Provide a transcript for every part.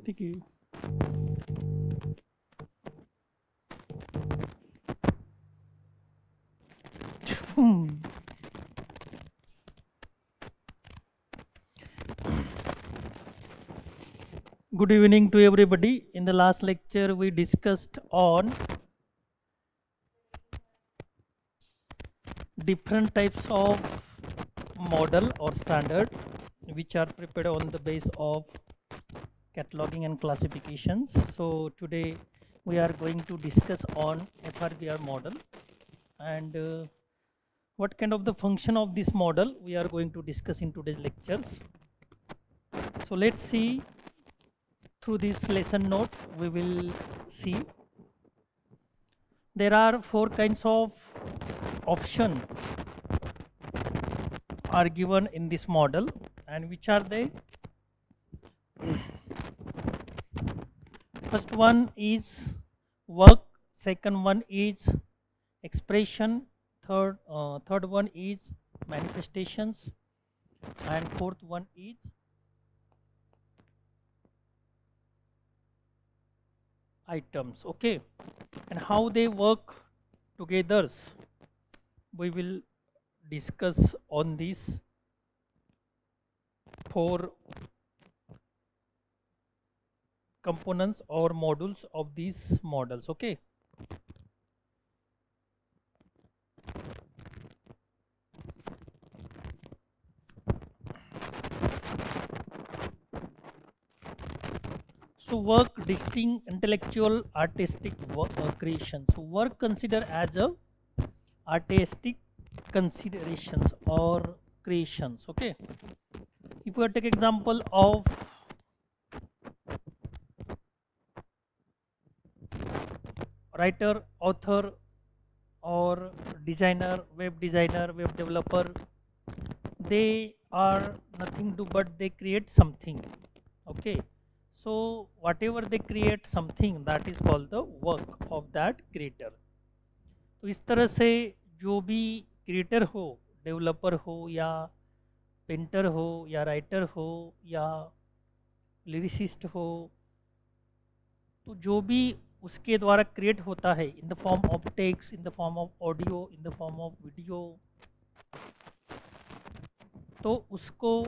ठीक है। Good evening to everybody. In the last lecture, we discussed on different types of model or standard which are prepared on the base of cataloging and classifications. So today we are going to discuss on FRBR model and what kind of the function of this model we are going to discuss in today's lectures. So let's see through this lesson note. We will see there are 4 kinds of option are given in this model, and which are they? First one is work, second one is expression, third one is manifestations, and fourth one is items. Okay, and how they work together we will discuss on these 4 components or modules of these models. Okay, so work, distinct, intellectual, artistic creation. So work considered as a artistic considerations or creations. Okay, if we take example of writer, author, or designer, web developer, they are nothing to but they create something. Okay, so whatever they create something, that is called the work of that creator. तो इस तरह से जो भी creator हो, developer हो या painter हो या राइटर हो या लिरिसिस्ट हो, तो जो भी उसके द्वारा क्रिएट होता है in the form of text, in the form of audio, in the form of video, तो उसको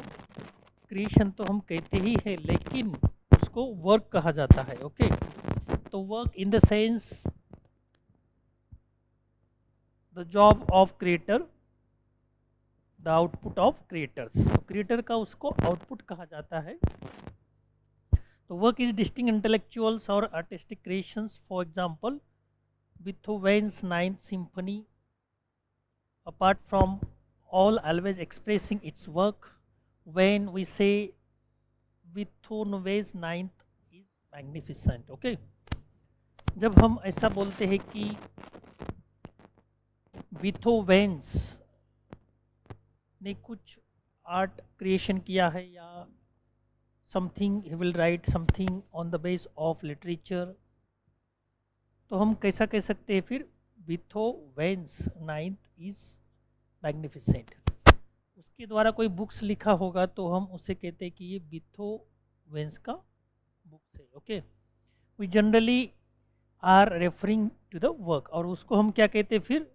क्रिएशन तो हम कहते ही है, लेकिन उसको वर्क कहा जाता है. ओके, तो work in the sense the job of creator, the output of creators. Creator का उसको आउटपुट कहा जाता है. तो वर्क इज डिस्टिंक्ट इंटेलेक्चुअल्स और artistic creations. For example Beethoven's Ninth Symphony, apart from all always expressing its work, when we say Beethoven's Ninth is magnificent. Okay, जब हम ऐसा बोलते हैं कि बीथोवेन्स ने कुछ आर्ट क्रिएशन किया है या something, he will write something on the base of literature, तो हम कैसा कह सकते हैं फिर? बीथोवेन्स नाइन्थ इज मैग्निफिसेंट. उसके द्वारा कोई बुक्स लिखा होगा तो हम उसे कहते हैं कि ये बीथोवेन्स का बुक्स है. Okay, we generally are referring to the work, और उसको हम क्या कहते हैं फिर?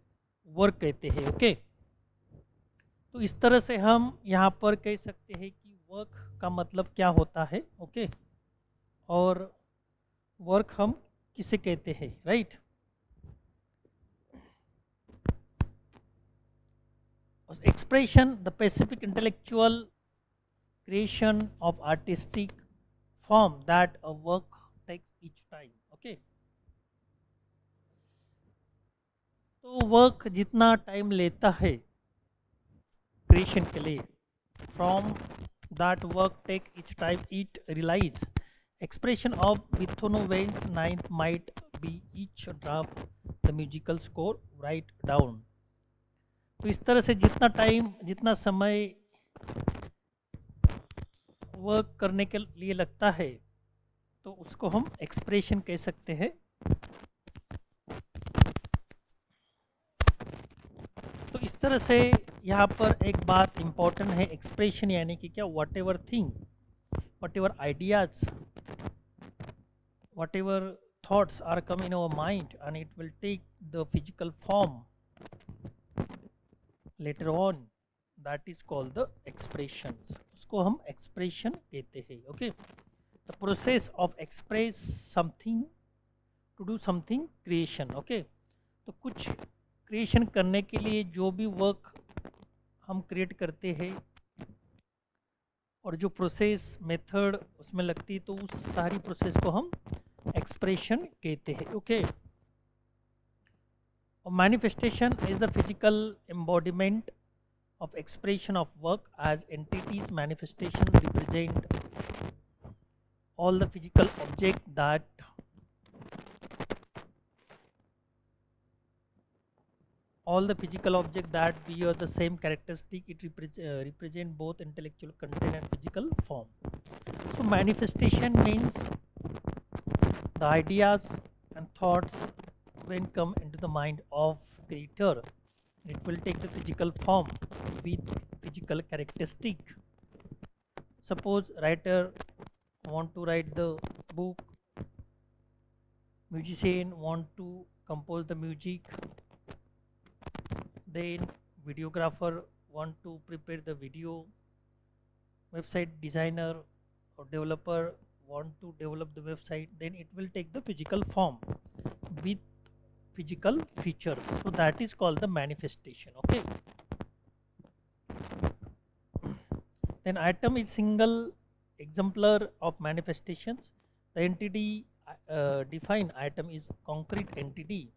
वर्क कहते हैं. ओके, तो इस तरह से हम यहाँ पर कह सकते हैं कि वर्क का मतलब क्या होता है. ओके, और वर्क हम किसे कहते हैं, right? Expression, the specific intellectual creation of artistic form that a work takes each time. Okay, तो वर्क जितना टाइम लेता है क्रिएशन के लिए, from that work take each time it realize. Expression of Beethoven's Ninth might be each draft the musical score write down. तो इस तरह से जितना टाइम, जितना समय वर्क करने के लिए लगता है, तो उसको हम एक्सप्रेशन कह सकते हैं. तो इस तरह से यहाँ पर एक बात इम्पॉर्टेंट है, एक्सप्रेशन यानी कि क्या, what ever thing, what ever ideas, whatever thoughts are come in our mind, and it will take the physical form later on, that is called the expressions. उसको हम expression कहते हैं. Okay, the process of express something, to do something creation. Okay, तो कुछ creation करने के लिए जो भी work हम create करते हैं और जो प्रोसेस मेथड उसमें लगती है, तो उस सारी प्रोसेस को हम एक्सप्रेशन कहते हैं. Okay, manifestation is the physical embodiment of expression of work as entities. Manifestation represent all the physical object that bear the same characteristic. It represent both intellectual content and physical form. So manifestation means the ideas and thoughts when come into the mind of creator, it will take the physical form with physical characteristic. Suppose writer want to write the book, musician want to compose the music, then videographer want to prepare the video, website designer or developer want to develop the website, then it will take the physical form with physical features. So that is called the manifestation. Okay, then atom is single exemplar of manifestations. The entity defined atom is concrete entity.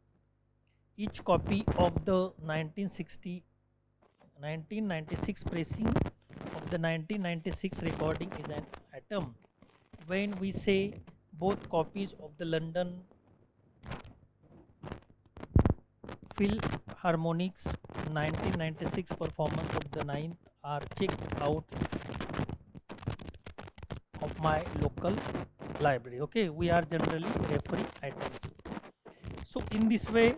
Each copy of the 1996 pressing of the 1996 recording is an atom. When we say both copies of the London Philharmonic's 1996 performance of the 9th are checked out of my local library. Okay, we are generally referring items. So in this way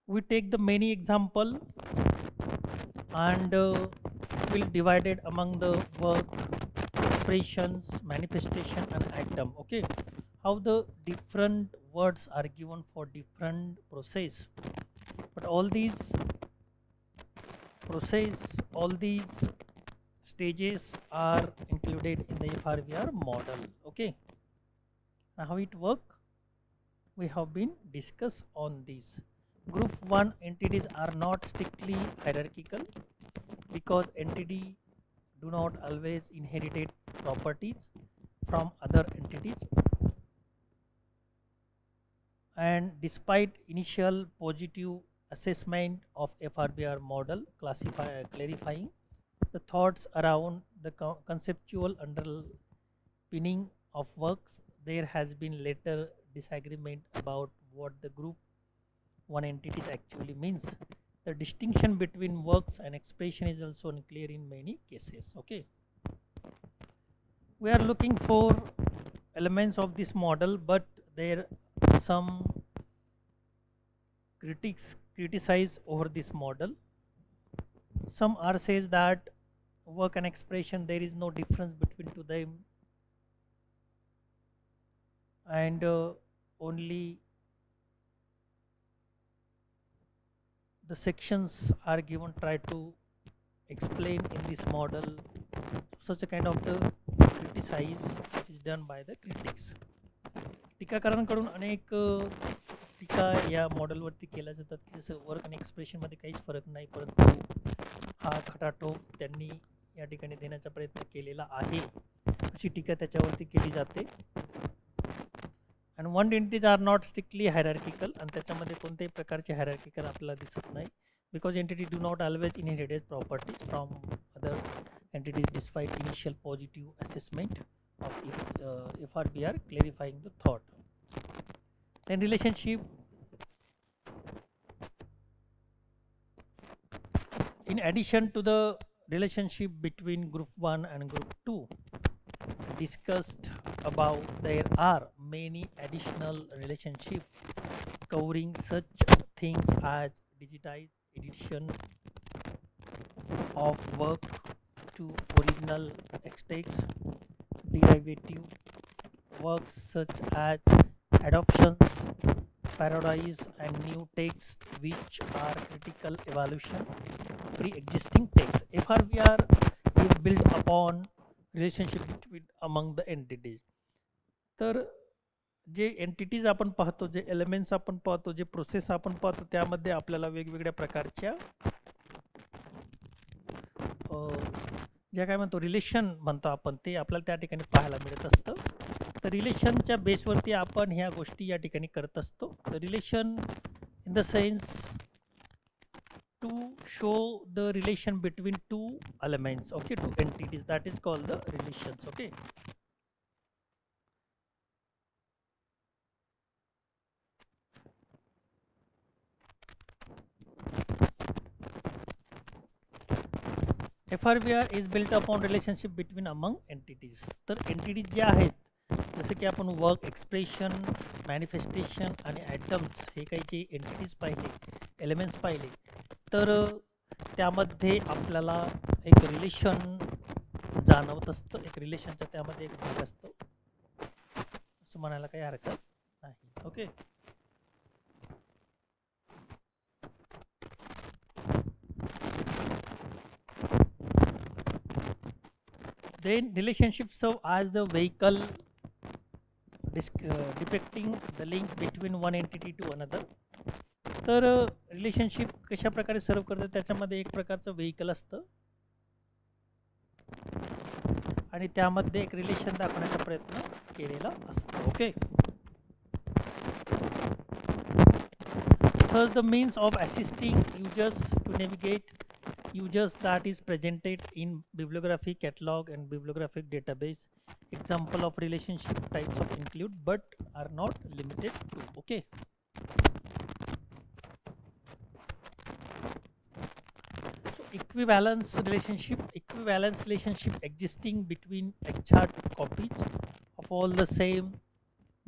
we take the many example and will divide it among the work, expressions, manifestation and item. Okay, how the different words are given for different process, but all these process, all these stages are included in the FRVR model. Okay, now how it work, we have been discussed on this. Group 1 entities are not strictly hierarchical because entity do not always inherit properties from other entities, and despite initial positive assessment of FRBR model clarifying the thoughts around the conceptual underpinning of works, there has been later disagreement about what the group one entities actually means. The distinction between works and expression is also unclear in many cases. Okay, we are looking for elements of this model, but there are some critics criticize over this model. Some are says that work and expression, there is no difference between to them, and only the sections are given, try to explain in this model. Such a kind of the criticize is done by the critics. टीकाकारांकडून अनेक टीका या मॉडेलवरती केल्या जातात की जसं work आणि एक्सप्रेशनमध्ये काहीच फरक नाही, परंतु हा खटाटोप त्यांनी या ठिकाणी देण्याचा प्रयत्न केलेला आहे, अशी टीका त्याच्यावरती केली जाते. and one entities are not strictly hierarchical, and त्याच्यामध्ये कोणत्याही प्रकारचे hierarchical आपल्याला दिसत नाही, because entity do not always inherit properties from other entities despite initial positive assessment of FRBR clarifying the thought. Then relationship, in addition to the relationship between group 1 and group 2, discussed above, there are many additional relationships covering such things as digitized edition of work to original extracts, derivative works such as adoptions, parodies, and new texts which are critical evaluation pre-existing text. FRVR is built upon relationship between among the entities. तर जे entities आपण पाहतो, जे elements आपण पाहतो, जे process आपण पाहतो, त्यामध्ये आपल्याला वेगवेगळ्या प्रकारच्या ज्या काय म्हणतो रिलेशन म्हणतो आपण, ते आपल्याला त्या ठिकाणी पाहायला मिळत असतं. तर रिलेशनच्या बेसवरती आपण ह्या गोष्टी या ठिकाणी करत असतो. तर relation in the sense to show the relation between two elements, okay, two entities, that is called the relations. Okay, FRVR is built upon relationship between among entities. तर एंटिटीज ज्या आहेत, जसं की आपण वर्क, एक्सप्रेशन, मॅनिफेस्टेशन आणि atoms हे काही जे entities पाहिले, elements पाहिले, तर त्यामध्ये आपल्याला एक रिलेशन जाणवत असतं. एक रिलेशनचा त्यामध्ये एक भाग असतो असं म्हणायला काही हरकत नाही. Okay, then relationships serve as the vehicle depicting the link between one entity to another. तर रिलेशनशिप कशा प्रकारे सर्व करते, त्याच्यामध्ये एक प्रकारचं व्हेइकल असतं आणि त्यामध्ये एक रिलेशन दाखवण्याचा प्रयत्न केलेला असतो. Okay, thus the means of assisting users to navigate users that is presented in bibliography, catalog and bibliographic database. Example of relationship types of include but are not limited to. Okay, so equivalence relationship existing between exact copies of all the same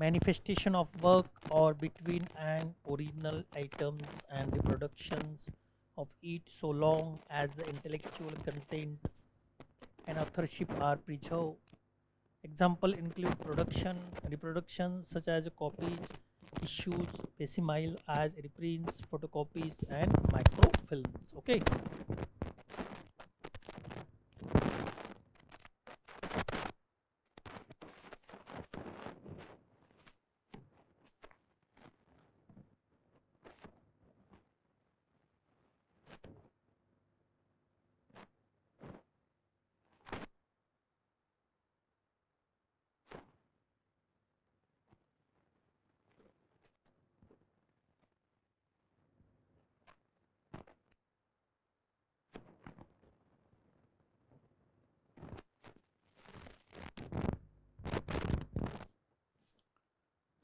manifestation of work or between an original items and reproductions of it, so long as the intellectual content and authorship are preserved. Example include reproductions such as copies, issues, facsimile as reprints, photocopies and microfilms. Okay,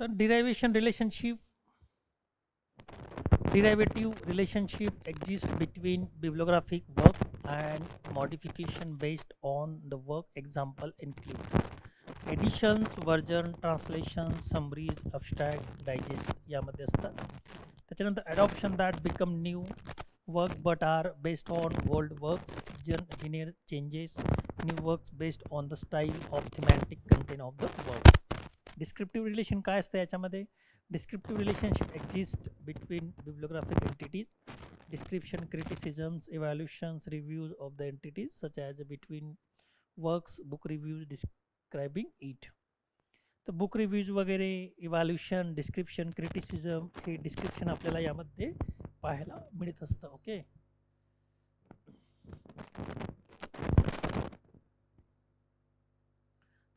the derivative relationship exists between bibliographic work and modification based on the work. Example include editions, version, translations, summaries, abstract, digest यामध्ये असतात. त्याच्यानंतर adoption that become new work but are based on old works, genre changes, new works based on the style of thematic content of the work. Descriptive relation काय असतं याच्यामध्ये? Descriptive relationship exists between bibliographic entities. Description, criticisms, evaluations, reviews of the entities such as between works, book reviews describing it. तर book reviews वगैरे, evaluation, description, criticism हे description आपल्याला यामध्ये पाहायला मिळत असतं. ओके,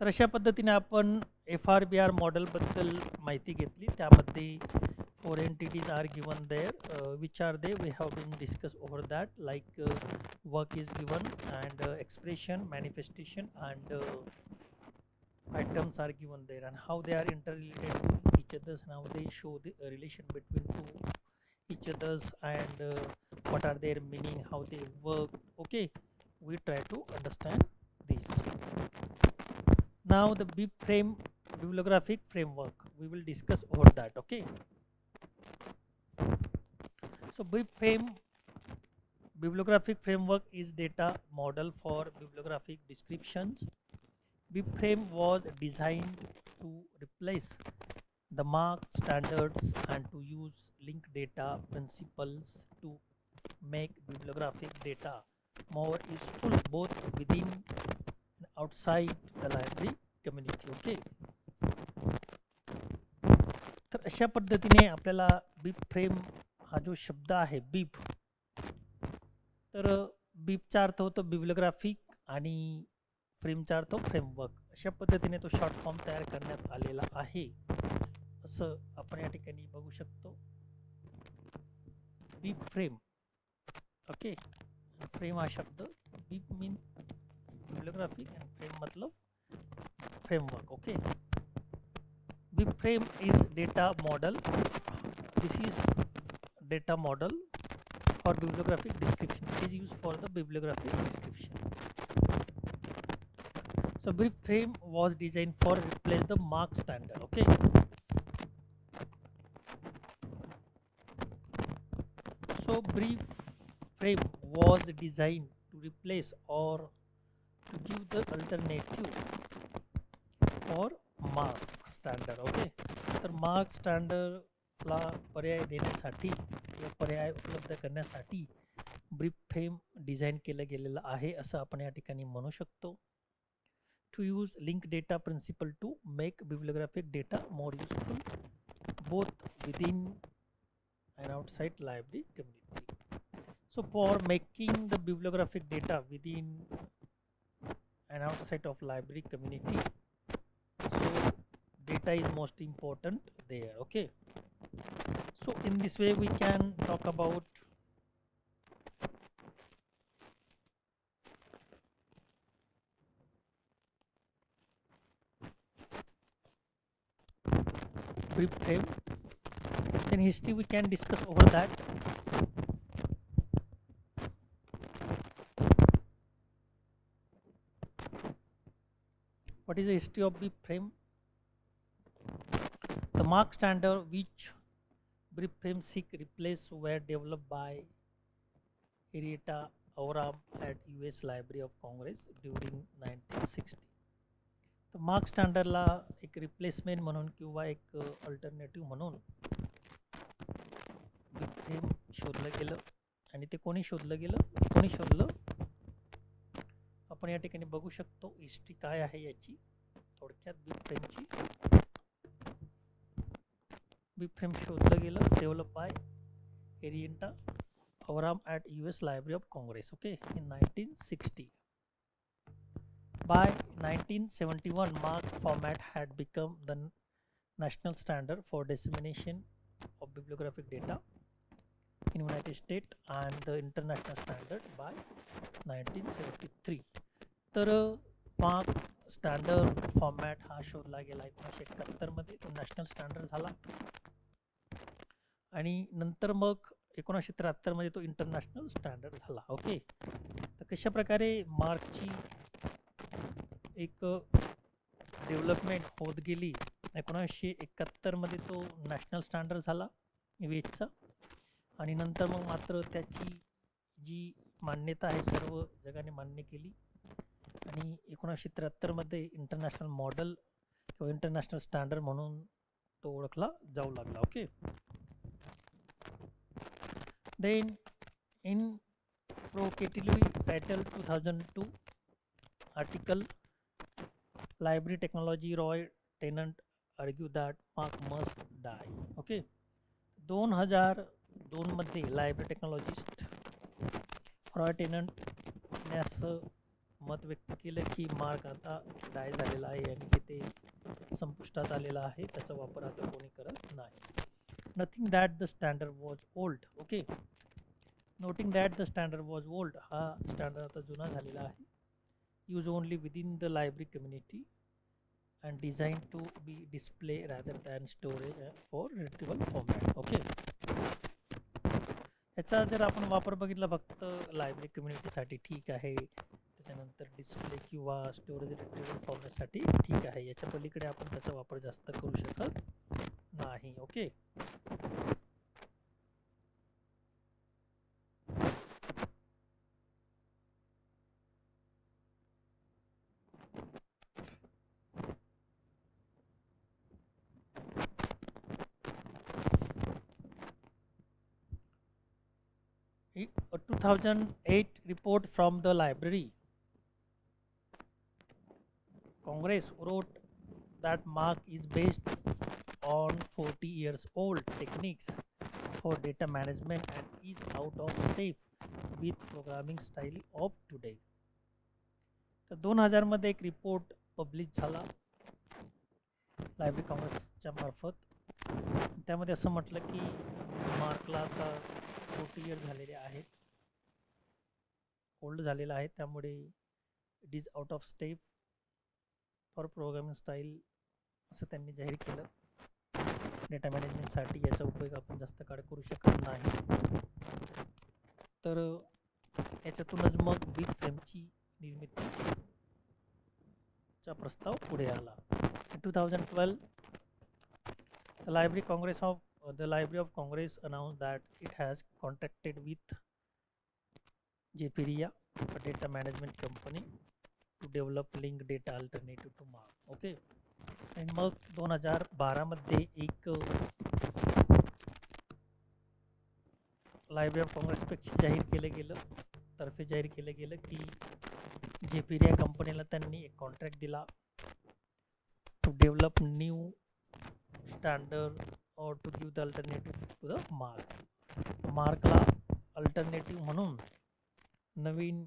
तर अशा पद्धतीने आपण FRVR मॉडेलबद्दल माहिती घेतली. त्यामध्ये 4 entities are given there. Which are they? We have been discussed over that, like work is given and expression, manifestation and items are given there, and how they are interrelated to each others, and how they show the relation between each others, and what are their meaning, how they work. Okay, we try to understand this. now the BibFrame bibliographic framework, we will discuss over that. Okay, so BibFrame bibliographic framework is data model for bibliographic descriptions. BibFrame was designed to replace the MARC standards and to use linked data principles to make bibliographic data more useful both within and outside the library community. Okay, तर अशा पद्धतीने आपल्याला BibFrame हा जो शब्द आहे बीब, तर बीबचा अर्थ होतो बिब्लिओग्राफिक आणि फ्रेमचा अर्थ फ्रेमवर्क. अशा पद्धतीने तो शॉर्ट फॉर्म तयार करण्यात आलेला आहे असं आपण या ठिकाणी बघू शकतो. BibFrame. ओके, फ्रेम हा शब्द, बीब मीन बिब्लिओग्राफिक and फ्रेम मतलब framework. Okay, BibFrame is data model. This is data model for bibliographic description. It is used for the bibliographic description. So BibFrame was designed for replace the MARC standard. Okay, so BibFrame was designed to replace or to give the alternative for MARC standard. Okay, तर MARC standard ला पर्याय देण्यासाठी किंवा पर्याय उपलब्ध करण्यासाठी BibFrame design केलं गेलेलं आहे असं आपण या ठिकाणी म्हणू शकतो. To use link data principle to make bibliographic data more useful both within and outside library community. So for making the bibliographic data within and outside of library community, so data is most important there. Okay, so in this way we can talk about BibFrame. In history we can discuss over that. What is the history of BibFrame? The MARC standard which BibFrame seek replace were developed by Henrietta Avram at US Library of Congress during 1960. तर MARC स्टँडर्डला एक replacement म्हणून किंवा एक alternative म्हणून BibFrame शोधलं गेलं. आणि ते कोणी शोधलं आपण या ठिकाणी बघू शकतो. हिस्ट्री काय आहे याची थोडक्यात. BibFrame शोधलं गेलं, develop by Henriette Avram at US Library of Congress. Okay, in 1960. By 1971, MARC format had become the national standard for dissemination of bibliographic data in United States and the international standard by 1973. तर MARC standard format हा शोधला गेला 1971 मध्ये. तो national standard झाला आणि नंतर मग 1973 मध्ये तो इंटरनॅशनल स्टँडर्ड झाला. ओके, तर कशा प्रकारे मार्कची एक डेव्हलपमेंट होत गेली. 1971 मध्ये तो नॅशनल स्टँडर्ड झाला वेजचा आणि नंतर मग मात्र त्याची जी मान्यता आहे सर्व जगाने मान्य केली आणि 1973 मध्ये इंटरनॅशनल मॉडेल किंवा इंटरनॅशनल स्टँडर्ड म्हणून तो ओळखला जाऊ लागला. Okay, then in provocatively titled 2002 article, Library Technology, Roy Tennant argue that MARC must die. Okay, 2002 मध्ये लायब्ररी टेक्नॉलॉजिस्ट रॉय टेनंट ने असं मत व्यक्त केलं की मार्क आता डाय झालेला आहे आणि ते संपुष्टात आलेला आहे, त्याचा वापर आता कोणी करत नाही. Nothing that the standard was old. Okay, noting that the standard was old, हा स्टँडर्ड आता जुना झालेला आहे. Use only within the library community and designed to be display rather than storage for retrieval format. Okay, याचा जर आपण वापर बघितला फक्त लायब्ररी कम्युनिटीसाठी ठीक आहे, त्याच्यानंतर डिस्प्ले किंवा स्टोरेज रिट्रीव्हल पाहण्यासाठी ठीक आहे. याच्या पलीकडे आपण त्याचा वापर जास्त करू शकत नाही. Okay. A 2008 report from the Library Congress wrote that Mark is based on 40 years old techniques for data management and is out of step with programming style of today. तर 2000 मध्ये एक रिपोर्ट पब्लिश झाला library काँग्रेसच्या मार्फत. त्यामध्ये असं म्हटलं की मार्कला आता 40 इयर झालेले आहेत, ओल्ड झालेला आहे, त्यामुळे it is out of step for programming style असं त्यांनी जाहीर केलं. डेटा मॅनेजमेंटसाठी याचा उपयोग आपण जास्त काळ करू शकत नाही. तर याच्यातूनच मग बिग फ्रेमची निर्मितीचा प्रस्ताव पुढे आला. In 2012, the Library of Congress announced that it has contracted with Jperia, a data management company, to develop linked data alternative to Mark. Okay. आणि मग 2012 मध्ये एक लायब्ररी ऑफ काँग्रेसपेक्षा जाहीर केलं गेलं की जेपेरिया कंपनीला त्यांनी एक कॉन्ट्रॅक्ट दिला to develop new standard or to give the alternative to the Mark. मार्कला अल्टरनेटिव्ह म्हणून नवीन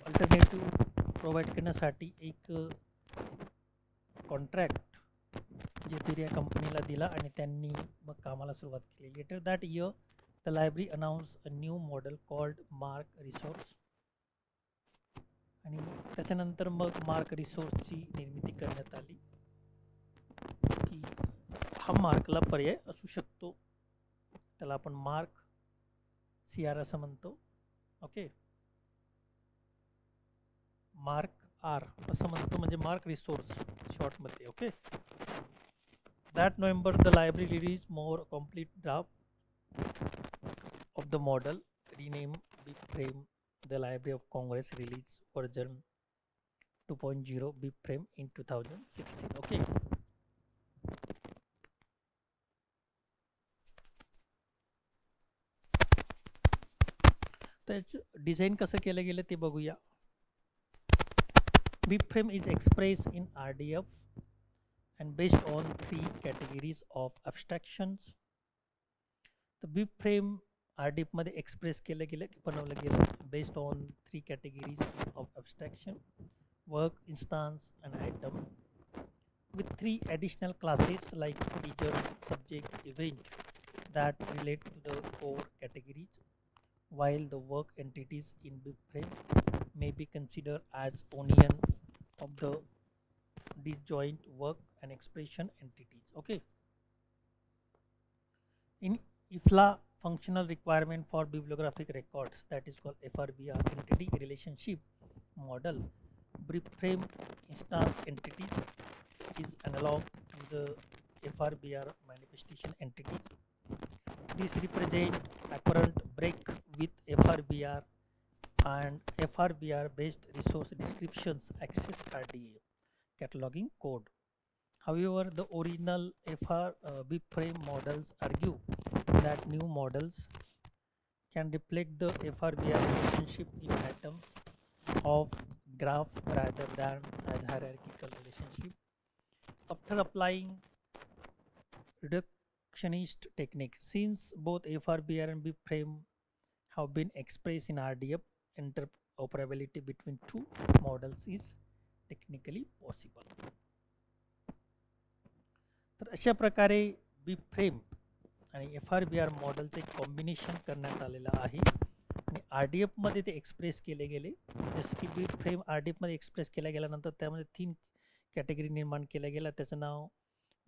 अल्टरनेटिव्ह प्रोव्हाइड करण्यासाठी एक कॉन्ट्रॅक्ट जेपेरिया कंपनीला दिला आणि त्यांनी मग कामाला सुरुवात केली. Later that year the library announce a new model called MARC resource. आणि त्याच्यानंतर मग मार्क रिसोर्सची निर्मिती करण्यात आली की हा मार्कला पर्याय असू शकतो. त्याला आपण मार्क CR असं म्हणतो. ओके, मार्क R असं म्हणतो, म्हणजे मार्क रिसोर्स शॉर्टमध्ये. Okay. That November the library released more complete draft of the model renamed BibFrame. The Library of Congress released version 2.0 BibFrame in 2016. Okay. त्याचं डिझाईन कसं केलं गेलं ते बघूया. BibFrame is expressed in RDF and based on 3 categories of abstractions. The BibFrame RDF मध्ये express बनवलं गेलं based on 3 categories of abstraction: work, instance and item, with 3 additional classes like teacher, subject, event that relate to the 4 categories, while the work entities in BibFrame may be considered as onion of the disjoint work and expression entities. Okay. In IFLA functional requirement for bibliographic records, that is called FRBR entity relationship model, BibFrame instance entities is analog to the FRBR manifestation entities. This represent apparent break with FRBR and FRBR based resource descriptions access RDA cataloging code. However, the original BibFrame models argue that new models can reflect the FRBR relationship in items of graph rather than as hierarchical relationship. After applying reductionist technique, since both FRBR and BibFrame have been expressed in RDF, interoperability between 2 models is technically possible. तर अशा प्रकारे BibFrame आणि FRBR मॉडेलचे combination करण्यात आलेलं आहे आणि RDF मध्ये ते एक्सप्रेस केले गेले. जसं की बीट फ्रेम RDF मध्ये एक्सप्रेस केल्या गेल्यानंतर त्यामध्ये 3 कॅटेगरी निर्माण केल्या गेल्या. त्याचं नाव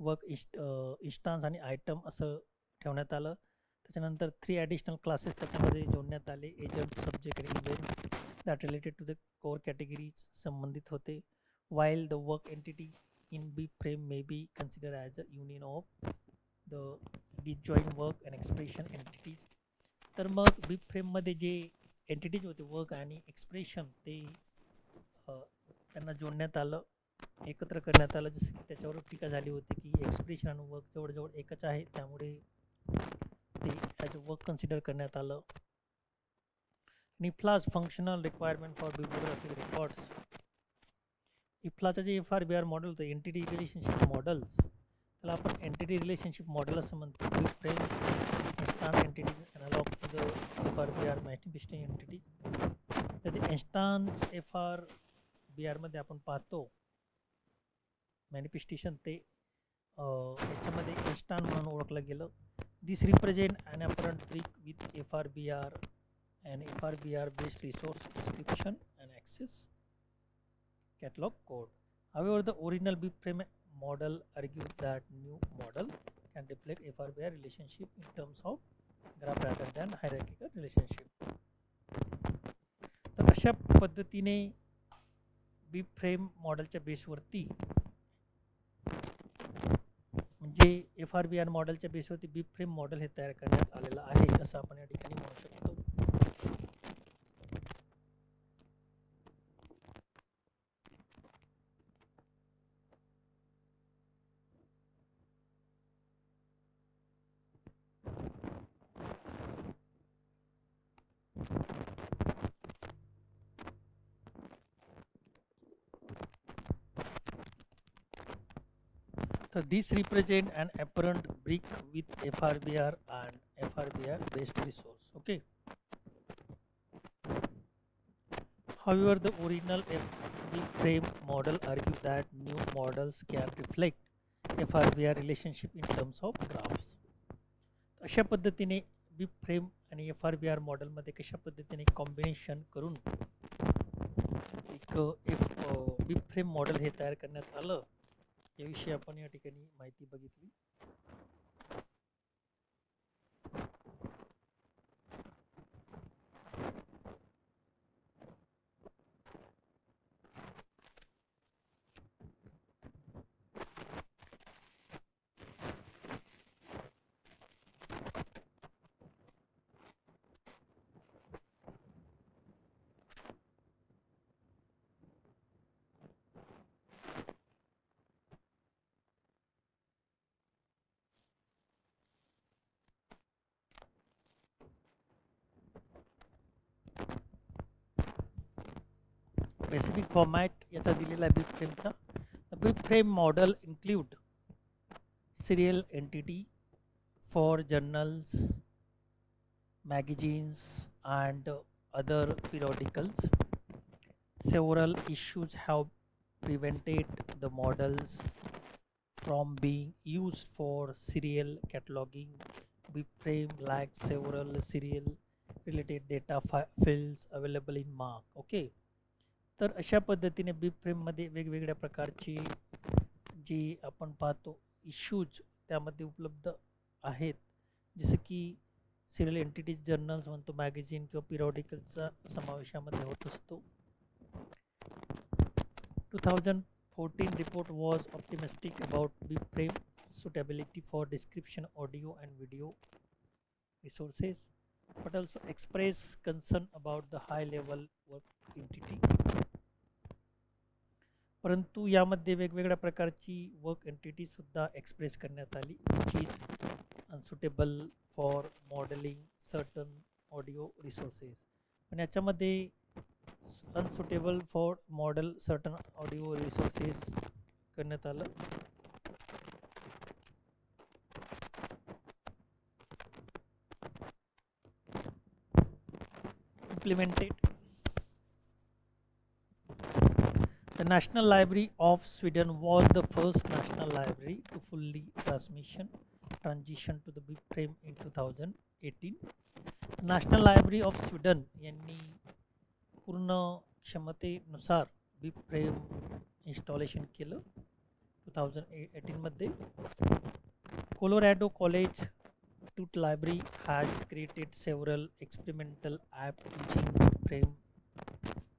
वर्क इन्स्टान्स आणि आयटम असं ठेवण्यात आलं. त्याच्यानंतर 3 ॲडिशनल क्लासेस त्याच्यामध्ये जोडण्यात आले. एजंट, सब्जेक्ट आणि event that related to the core categories संबंधित होते. while the work entity in BFrame may be considered as a union of the disjoint work and expression entities. तर मग BFrame मध्ये जे entities होते work आणि expression ते त्यांना जोडण्यात आलं, एकत्र करण्यात आलं. जसं की त्याच्यावर टीका झाली होती की एक्सप्रेशन आणि वर्क जवळजवळ एकच आहे, त्यामुळे ते ॲज अ वर्क कन्सिडर करण्यात आलं. IFLA's functional requirement for bibliographic records. इफ्लाचं जे FRBR मॉडेल होतं, एंटिटी रिलेशनशिप मॉडेल्स, त्याला आपण एंटिटी रिलेशनशिप मॉडेल असं म्हणतो. Frames instant entities analog to the FRBR manifesting entities. तर ते इन्स्टान्स FRBR मध्ये आपण पाहतो मॅनिफेस्टेशन, ते याच्यामध्ये इन्स्टांट म्हणून ओळखलं गेलं. This represent an apparent break with FRBR and FRBR based resource description and access catalog code. However, the original BFrame model argues that new model can reflect FRBR relationship in terms of graph rather than hierarchical relationship. तर अशा पद्धतीने BFrame मॉडेलच्या बेसवरती, म्हणजे FRBR मॉडेलच्या बेसवरती BFrame model हे तयार करण्यात आलेलं आहे असं आपण या ठिकाणी म्हणू शकतो. So this represent an apparent brick with FRBR and FRBR based resource. Okay. However, the original BFrame model argues that new models can reflect FRBR relationship in terms of graphs. अशा पद्धतीने BFrame आणि FRBR model मध्ये कशा पद्धतीने combination करून एक BFrame model हे तयार करण्यात आलं याविषयी आपण या ठिकाणी माहिती बघितली. बेसिक फॉर्मॅट याचा दिलेला आहे BFrameचा. BFrame model include serial entity for journals, magazines and other periodicals. Several issues have prevented the models from being used for serial cataloging. BFrame lacks several serial related data fields available in MARC. Okay. तर अशा पद्धतीने BFrame मध्ये वेगवेगळ्या प्रकारची जी आपण पाहतो issues त्यामध्ये उपलब्ध आहेत, जसे की सिरियल एंटिटीज, जर्नल्स म्हणतो, मॅगझिन किंवा पिरियॉडिकलचा समावेशामध्ये होत असतो. 2014 report was optimistic about BFrame suitability for description, audio and video resources, but also expressed concern about the high level work entity. परंतु यामध्ये वेगवेगळ्या प्रकारची वर्क एंटिटी सुद्धा एक्सप्रेस करण्यात आली, which is unsuitable for modelling certain audio resources. पण याच्यामध्ये unsuitable for model certain audio resources करण्यात आलं. Implemented. The National Library of Sweden was the first national library to fully transition to the BFrame in 2018. National library of Sweden यांनी पूर्ण क्षमतेनुसार बीप्रेम installation केलं 2018 मध्ये. Colorado college Tut Library has created several experimental app using BibFrame.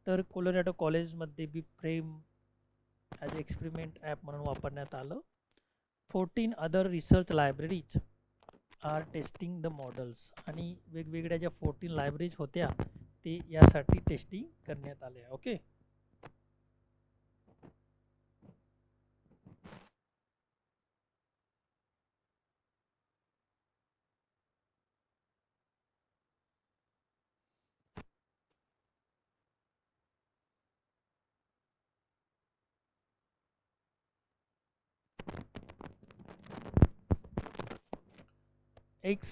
तर Colorado कॉलेजमध्ये BibFrame as experiment app म्हणून वापरण्यात आलं. 14 other research libraries are testing the models, आणि वेगवेगळ्या ज्या 14 लायब्ररीज होत्या ते यासाठी टेस्टिंग करण्यात आल्या. Okay. Ex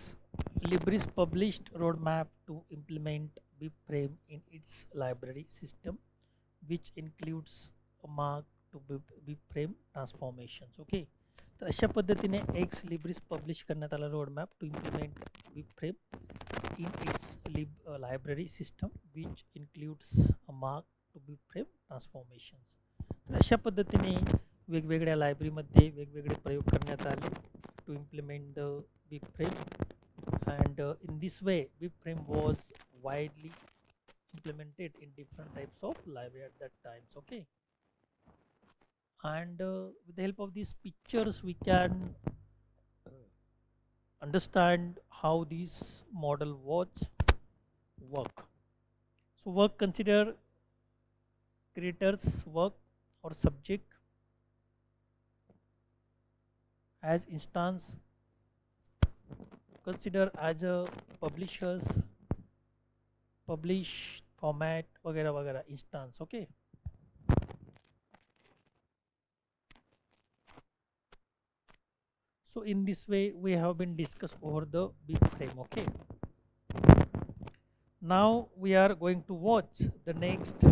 Libris published roadmap to implement BibFrame in its library system, which includes a mark to BibFrame transformations. Okay. तर अशा पद्धतीने एक्स लिब्रिस पब्लिश करण्यात आला roadmap to implement BibFrame in its library system which includes a MARC to BibFrame transformations. तर अशा पद्धतीने वेगवेगळ्या लायब्ररीमध्ये वेगवेगळे प्रयोग करण्यात आले to implement the BibFrame, and in this way BibFrame was widely implemented in different types of library at that times. Okay. And with the help of these pictures we can understand how this model was work. So work consider creators work or subject as instance, consider as a publishers publish format वगैरह वगैरह instance. Okay. So in this way we have been discussed over the BibFrame. Okay. Now we are going to watch the next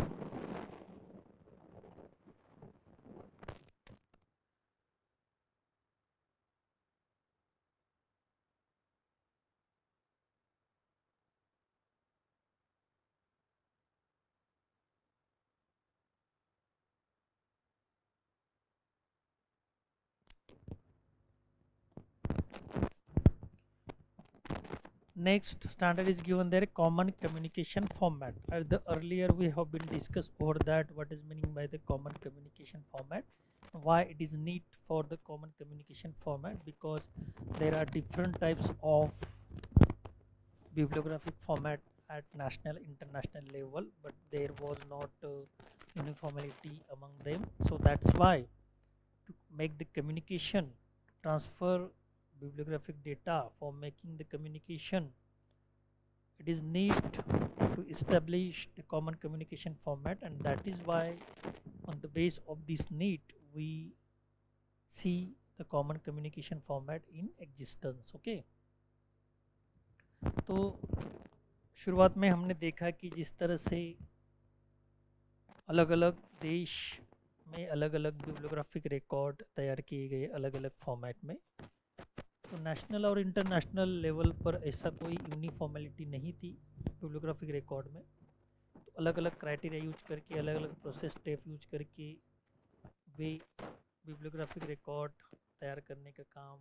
standard is given there, common communication format. At the earlier we have been discussed over that what is meaning by the common communication format, why it is need for the common communication format, because there are different types of bibliographic format at national international level, but there was not uniformity among them. So that's why to make the communication transfer bibliographic data, for making the communication it is need to establish the common communication format, and that is why on the base of this need we see the common communication format in existence. Okay. तो शुरुआत में हमने देखा कि जिस तरह से अलग अलग देश में अलग अलग बिब्लियोग्राफिक रिकॉर्ड तैयार किए गए अलग अलग फॉर्मेट में, तो नेशनल और इंटरनेशनल लेवल पर ऐसा कोई यूनिफॉर्मेलिटी नहीं थी बिब्लियोग्राफिक रिकॉर्ड में. तो अलग अलग क्राइटेरिया यूज करके अलग अलग प्रोसेस स्टेप यूज करके वे बिब्लियोग्राफिक रिकॉर्ड तैयार करने का काम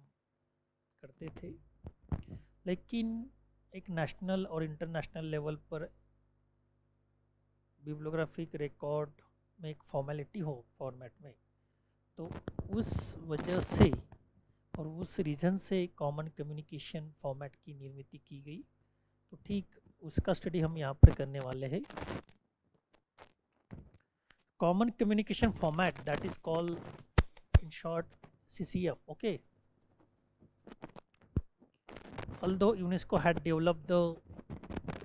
करते थे. लेकिन एक नेशनल और इंटरनेशनल लेवल पर बिब्लियोग्राफिक रिकॉर्ड में एक फॉर्मेलिटी हो फॉर्मेट में, तो उस वजह से और उस रीजन से कॉमन कम्युनिकेशन फॉर्मेट की निर्मित की गई. तो ठीक उसका स्टडी हम यहाँ पर करने वाले हैं. Common communication format that is called in short CCF. Okay. Although UNESCO had developed the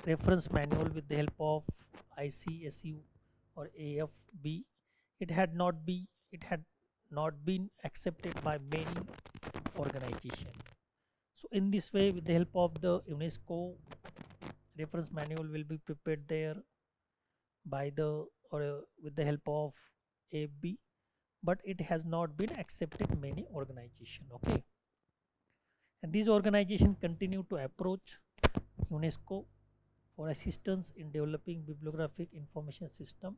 reference manual with the help of ICSU or AFB, it had not been accepted by many organizations. So in this way, with the help of the UNESCO, reference manual will be prepared there by with the help of AFB, but it has not been accepted many organizations. Okay. And these organizations continue to approach UNESCO for assistance in developing bibliographic information system.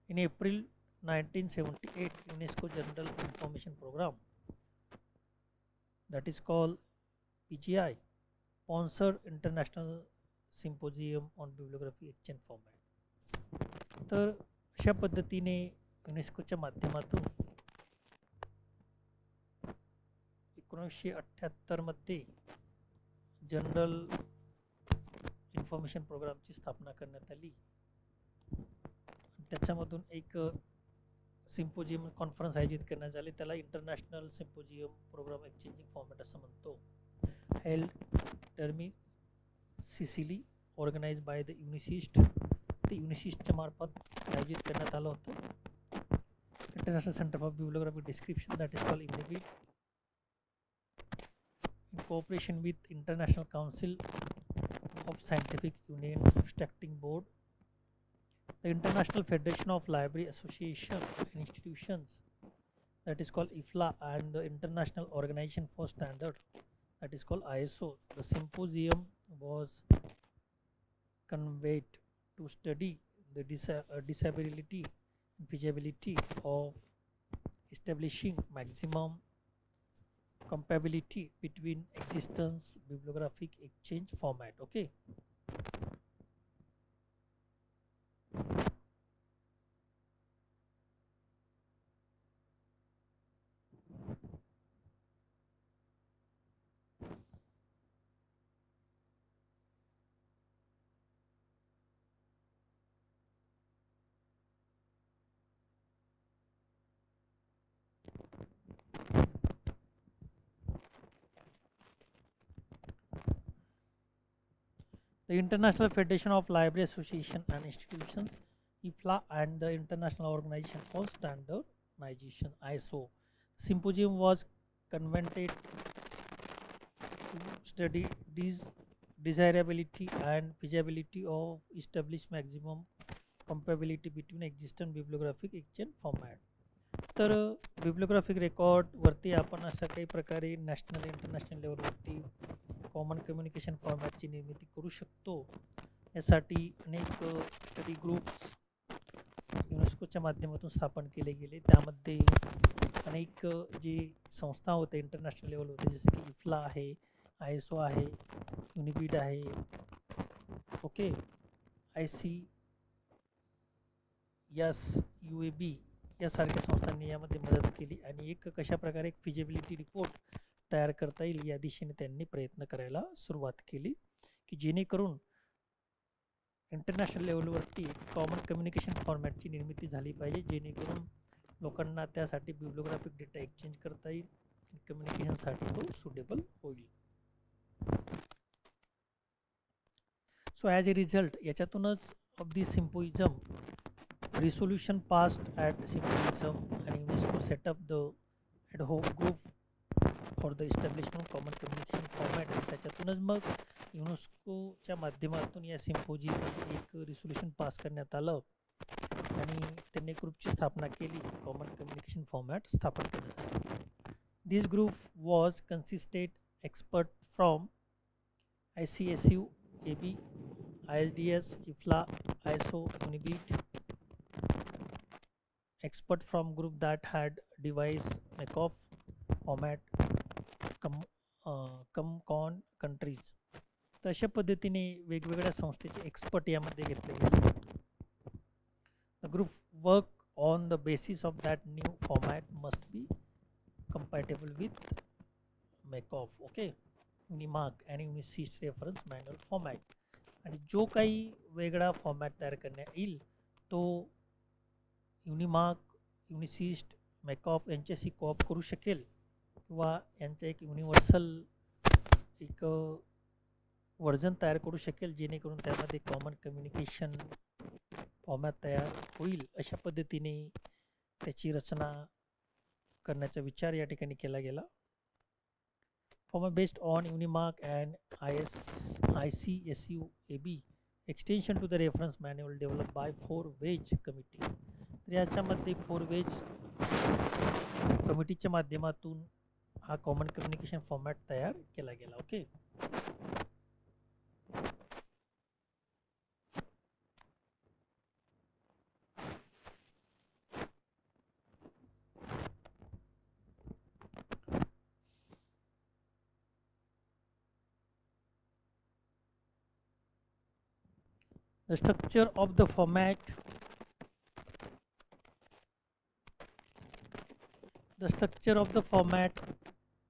In April 1978, UNESCO General Information Program, that is called PGI, sponsored International Symposium on Bibliography Exchange Format. तर अशा पद्धतीने युनेस्कोच्या माध्यमातून 1978 मध्ये general information प्रोग्रामची स्थापना करण्यात आली. त्याच्यामधून एक सिम्पोजियम कॉन्फरन्स आयोजित करण्यात आली, त्याला international symposium program exchanging format असं म्हणतो. Held Taormina Sicily, organize by the UNISIST, ते युनिसिस्टच्या मार्फत आयोजित करण्यात आलं होतं. International centre for bibliographic description, that is called INBID, in cooperation with International Council of Scientific Union Abstracting Board, the International Federation of Library Association and Institutions, that is called IFLA, and the International Organization for Standard, that is called ISO. The symposium was convened to study the disability and feasibility of establishing maximum compatibility between existence bibliographic exchange format. Okay. The International Federation of Library Association and Institutions, IFLA, and the International Organization for Standardization, ISO. Symposium was convened to study desirability and feasibility of established maximum compatibility between existing bibliographic exchange format. तर bibliographic record वरती आपण अशा काही प्रकारे national international लेवलवरती common communication फॉर्मॅटची निर्मिती करू शकतो. यासाठी अनेक स्टडी ग्रुप्स युनेस्कोच्या माध्यमातून स्थापन केले गेले. त्यामध्ये अनेक जे संस्था होते इंटरनॅशनल लेवल होते, जसे की IFLA आहे, ISO आहे, UNIBID आहे, ओके, ICSUAB यासारख्या संस्थांनी यामध्ये मदत केली आणि एक कशा प्रकारे एक फिजिबिलिटी रिपोर्ट तयार करता येईल या दिशेने त्यांनी प्रयत्न करायला सुरुवात केली, की जेणेकरून इंटरनॅशनल लेवलवरती कॉमन कम्युनिकेशन फॉर्मॅटची निर्मिती झाली पाहिजे, जेणेकरून लोकांना त्यासाठी बिब्लियोग्राफिक डेटा एक्सचेंज करता येईल आणि कम्युनिकेशनसाठी तो सुटेबल होईल. सो ॲज ए रिझल्ट याच्यातूनच of this symposium resolution passed at symposium and UNESCO set up the ad hoc group for the establishment of common communication format. आणि त्याच्यातूनच मग युनेस्कोच्या माध्यमातून या सिम्पोजियममध्ये एक रिसोल्युशन पास करण्यात आलं आणि त्यांनी ग्रुपची स्थापना केली कॉमन कम्युनिकेशन फॉर्मॅट स्थापन करण्यासाठी. This group was consisted expert from ICSUAB, ISDS, IFLA, ISO, UNIBID, expert from group that had devised MACOF format CON countries. तर अशा पद्धतीने वेगवेगळ्या संस्थेचे एक्सपर्ट यामध्ये घेतले गेले. The group work on the basis of that new format must be compatible with MACOF, okay, UNIMAC and UNISIST reference manual format. आणि जो काही वेगळा फॉर्मॅट तयार करण्यात येईल तो युनिमार्क, युनिसिस्ट, मॅकॉफ यांच्याशी कोऑप करू शकेल किंवा यांचा एक युनिव्हर्सल एक वर्जन तयार करू शकेल, जेणेकरून त्यामध्ये कॉमन कम्युनिकेशन फॉर्मॅट तयार होईल. अशा पद्धतीने त्याची रचना करण्याचा विचार या ठिकाणी केला गेला. Format based on UNIMAC and ICSUAB extension to the reference manual developed by 4-Wedge committee. तर याच्यामध्ये 4-Wedge कमिटीच्या माध्यमातून हा कॉमन कम्युनिकेशन फॉर्मॅट तयार केला गेला. Okay. The structure of the format. The structure of the format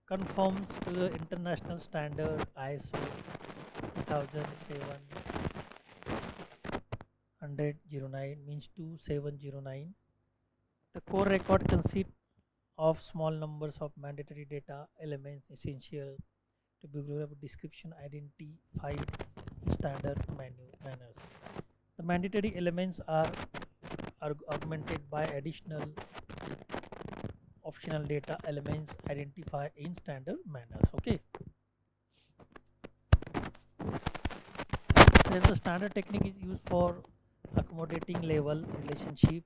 conforms to the international standard ISO 2709 means 2709. The core record consists of small numbers of mandatory data elements essential to bibliographic description identified in standard manners. The mandatory elements are augmented by additional optional data elements identified in standard manners. Okay. Then the standard technique is used for accommodating level relationship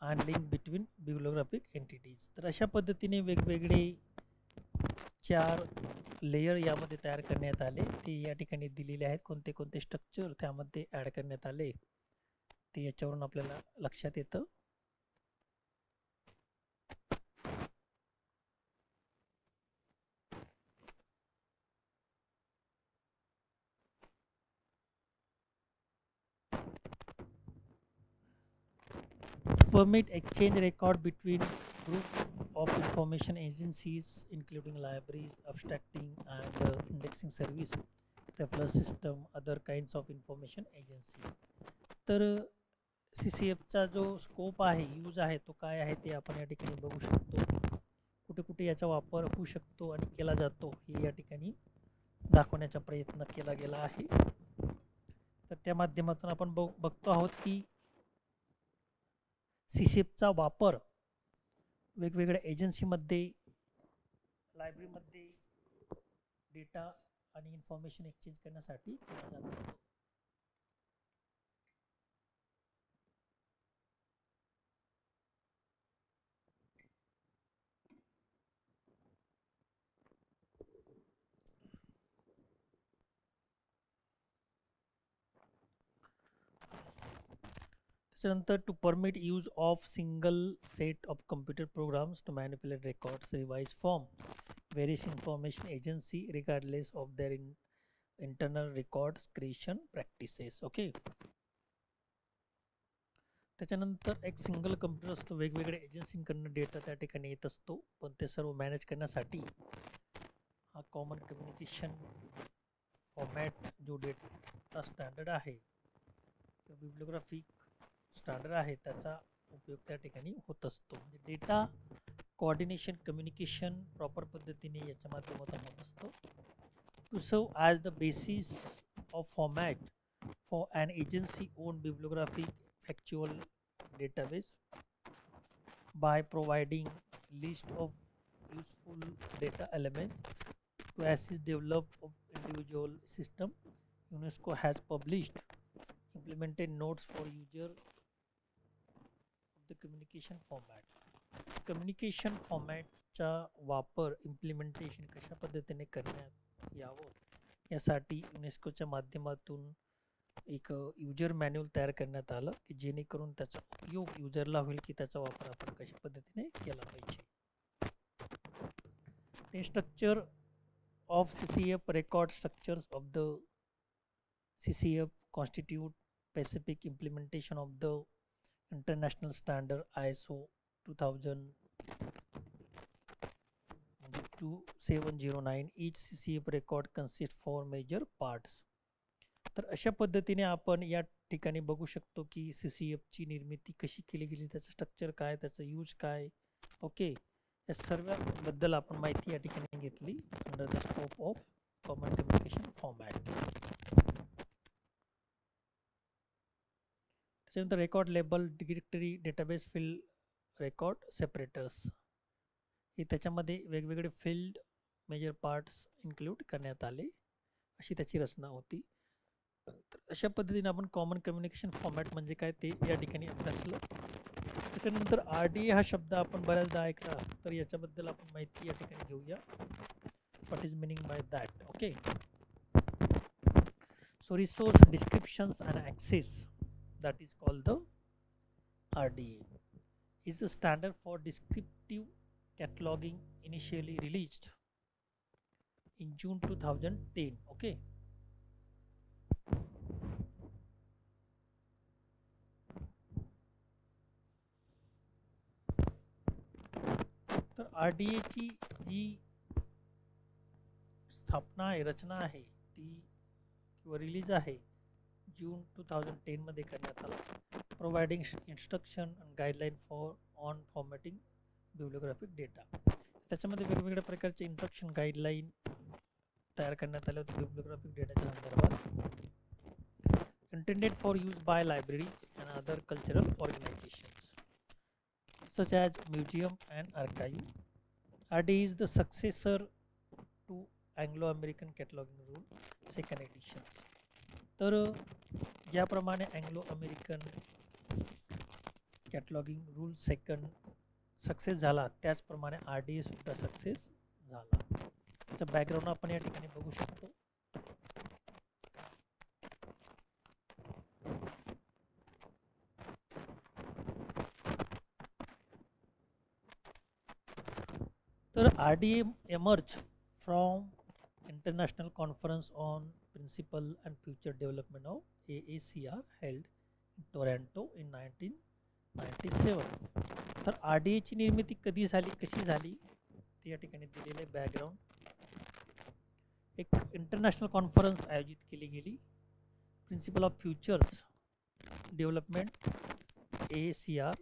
and link between bibliographic entities. तर अशा पद्धतीने वेगवेगळे 4 layer यामध्ये तयार करण्यात आले. ते या ठिकाणी दिलेले आहेत. कोणते कोणते स्ट्रक्चर त्यामध्ये ॲड करण्यात आले ते याच्यावरून आपल्याला लक्षात येतं. Permit exchange record between groups of information agencies including libraries, abstracting and indexing service, reference system, other kinds of information agency. तर CCFचा जो स्कोप आहे, यूज आहे, तो काय आहे ते आपण या ठिकाणी बघू शकतो. कुठे कुठे याचा वापर होऊ शकतो आणि केला जातो हे या ठिकाणी दाखवण्याचा प्रयत्न केला गेला आहे. तर त्या माध्यमातून आपण बघतो आहोत की CCFचा वापर वेगवेगळ्या एजन्सीमध्ये, लायब्ररीमध्ये डेटा आणि इन्फॉर्मेशन एक्सचेंज करण्यासाठी केला जात असतो. त्याच्यानंतर to permit use of single set of computer programs to manipulate records revise form various information agency regardless of their internal records creation practices. Okay. त्याच्यानंतर एक सिंगल कम्प्युटर असतो, वेगवेगळ्या एजन्सींकडून डेटा त्या ठिकाणी येत असतो, पण ते सर्व मॅनेज करण्यासाठी हा कॉमन कम्युनिकेशन फॉर्मॅट जो डेटा स्टँडर्ड आहे किंवा बिब्लिओग्राफिक स्टँडर्ड आहे त्याचा उपयोग त्या ठिकाणी होत असतो. म्हणजे डेटा कोऑर्डिनेशन कम्युनिकेशन प्रॉपर पद्धतीने याच्या माध्यमातून होत असतो. To serve as the basis of format for an agency own bibliographic factual database by providing list of useful data elements to assist develop of individual system. UNESCO has published implemented notes for user of the communication format. Communication format चा वापर implementation कशा पद्धतीने करण्यात यावं यासाठी युनेस्कोच्या माध्यमातून एक यूजर मॅन्युअल तयार करण्यात आलं की जेणेकरून त्याचा उपयोग यूजरला होईल की त्याचा वापर आपण कशा पद्धतीने केला पाहिजे. The structure of CCF record structures of the CCF constitute specific implementation of the international standard ISO 2709. Each CCF record consists 4 major parts. तर अशा पद्धतीने आपण या ठिकाणी बघू शकतो की CCFची निर्मिती कशी केली गेली, त्याचं स्ट्रक्चर काय, त्याचं यूज काय. ओके. या सर्वांबद्दल आपण माहिती या ठिकाणी घेतली under the scope of common communication format. त्याच्यानंतर record label directory database field record separators हे त्याच्यामध्ये वेगवेगळे फील्ड मेजर पार्ट्स इन्क्लूड करण्यात आले, अशी त्याची रचना होती. तर अशा पद्धतीने आपण कॉमन कम्युनिकेशन फॉर्मॅट म्हणजे काय ते या ठिकाणी अभ्यासलं. त्याच्यानंतर RDA हा शब्द आपण बऱ्याचदा ऐकला, तर याच्याबद्दल आपण माहिती या ठिकाणी घेऊया. What is meaning by that? Okay, so resource descriptions and access, that is called the RDA, is a standard for descriptive cataloging initially released in June 2010. Okay, तर RDA ची जी स्थापना आहे, रचना आहे, ती किंवा रिलीज आहे जून 2010 मध्ये करण्यात आला. Providing instruction and guideline for on formatting bibliographic data. त्याच्यामध्ये वेगवेगळ्या प्रकारचे इन्स्ट्रक्शन गाईडलाईन तयार करण्यात आले होते बिब्लिओग्राफिक डेटाच्या संदर्भात. Intended for use by libraries and other cultural organisations such as museum and archive. RDA is the successor to Anglo-American Cataloging Rule second edition. तर ज्याप्रमाणे Anglo American cataloguing rule second success झाला, त्याचप्रमाणे RDA सुद्धा success झाला. त्याचं background आपण या ठिकाणी बघू शकतो. तर RDA emerged from International Conference on Principle and Future Development of AACR held in Toronto in 1997. तर RDA ची निर्मिती कधी झाली, कशी झाली, ते या ठिकाणी दिलेले बॅकग्राऊंड. एक इंटरनॅशनल कॉन्फरन्स आयोजित केली गेली, principle of futures development AACR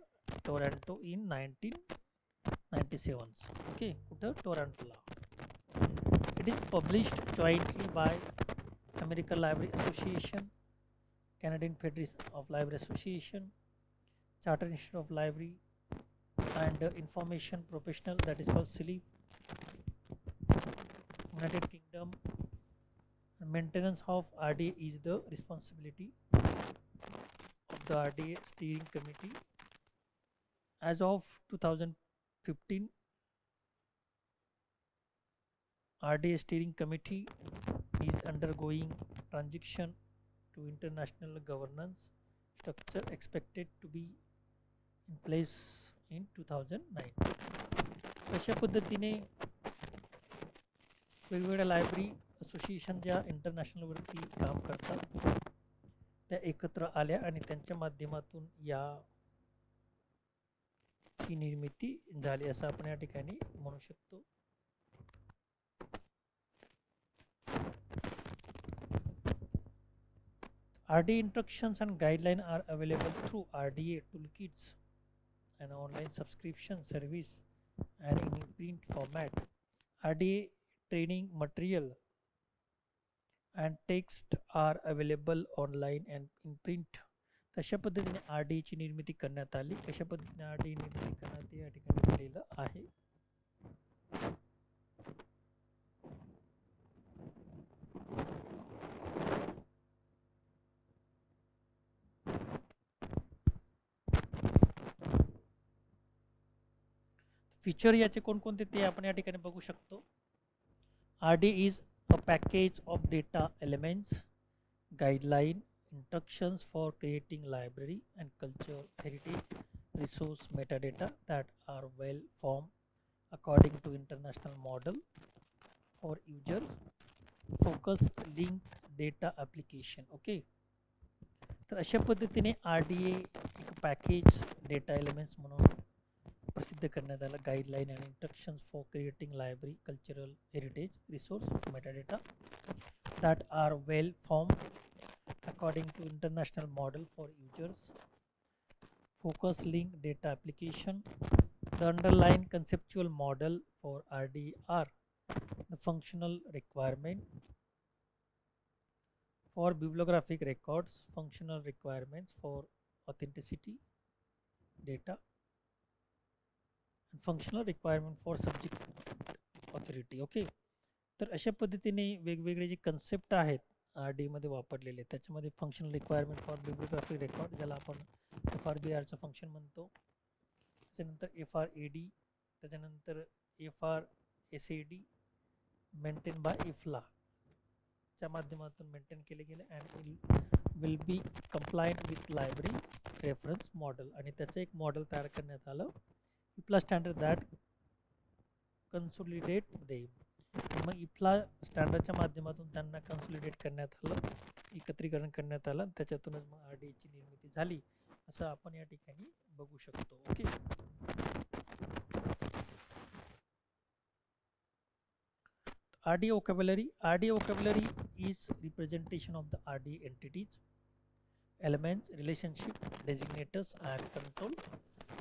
Toronto in 1997. Okay, कुठं? टोरंटोला. It is published jointly by American Library Association, Canadian Federation of Library Association, Chartered Institute of Library and Information Professional, that is called CILIP. United Kingdom. Maintenance of RDA is the responsibility of the RDA Steering Committee. As of 2015, RDA Steering Committee is undergoing transition to international governance structure expected to be in place in 2009. अशा पद्धतीने वेगवेगळ्या library association ज्या इंटरनॅशनलवरती काम करतात त्या एकत्र आल्या आणि त्यांच्या माध्यमातून या ची निर्मिती झाली असं आपण या ठिकाणी म्हणू शकतो. RDA instructions and guidelines are available through RDA toolkits, an online subscription service, and in print format. RDA training material and text are available online and in print. कशा पद्धतीने RDA ची निर्मिती करण्यात आली, कशा पद्धतीने RDA निर्मिती करण्यात या ठिकाणी दिलेलं आहे. फीचर याचे कोणकोणते ते आपण या ठिकाणी बघू शकतो. RDA is a package of data elements, guideline, instructions for creating library and cultural heritage resource metadata that are well formed according to international model for users focus link data application. Okay, तर अशा पद्धतीने RDA एक package data elements म्हणून प्रसिद्ध करण्यात आला. Guideline and instructions for creating library cultural heritage resource metadata that are well formed according to international model for users focus link data application. The underlying conceptual model for RDA are the functional requirement for bibliographic records, functional requirements for authenticity data, and functional requirement for subject authority. Okay, तर अशा पद्धतीने वेगवेगळे जे concept आहेत RDA मध्ये वापरलेले, त्याच्यामध्ये functional requirement for बिब्लिओग्राफिक record, ज्याला आपण FRBR चं फंक्शन म्हणतो, त्याच्यानंतर FRAD, त्याच्यानंतर FRSAD मेंटेन बाय इफ्ला च्या माध्यमातून मेंटेन केले गेले and will be compliant with library reference model. आणि त्याचं एक मॉडेल तयार करण्यात आलं, इफ्ला स्टँडर्ड दॅट कन्सोलिडेट देम. मग इफ्ला स्टँडर्डच्या माध्यमातून त्यांना कन्सोलिडेट करण्यात आलं, एकत्रीकरण करण्यात आलं, त्याच्यातूनच मग RDAची निर्मिती झाली असं आपण या ठिकाणी बघू शकतो. Okay. RDA vocabulary. RDA vocabulary is representation of the RDA entities, elements, relationship, designators and control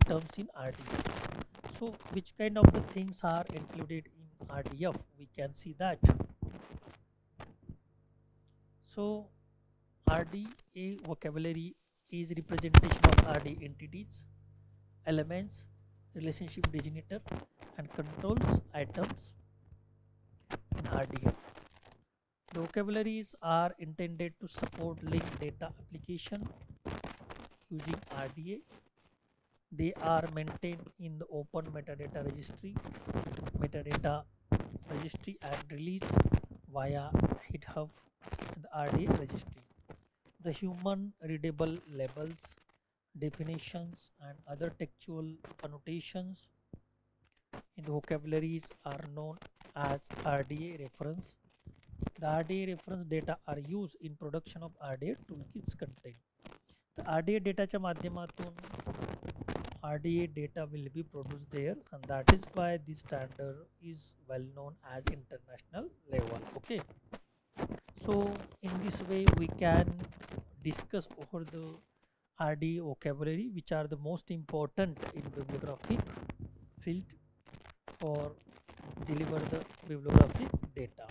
terms in RDA. So which kind of the things are included in RDF? We can see that. So RDA vocabulary is representation of RDA entities, elements, relationship, designator and controls items in RDF. The vocabularies are intended to support linked data application using RDA. They are maintained in the open metadata registry and released via GitHub and the RDA registry. The human readable labels, definitions and other textual annotations in the vocabularies are known as RDA reference. The RDA reference data are used in production of RDA toolkits content. The RDA dataच्या माध्यमातून RDA data will be produced there, and that is why this standard is well known as international level. Okay, so in this way we can discuss over the RDA vocabulary, which are the most important in bibliographic field for deliver the bibliographic data.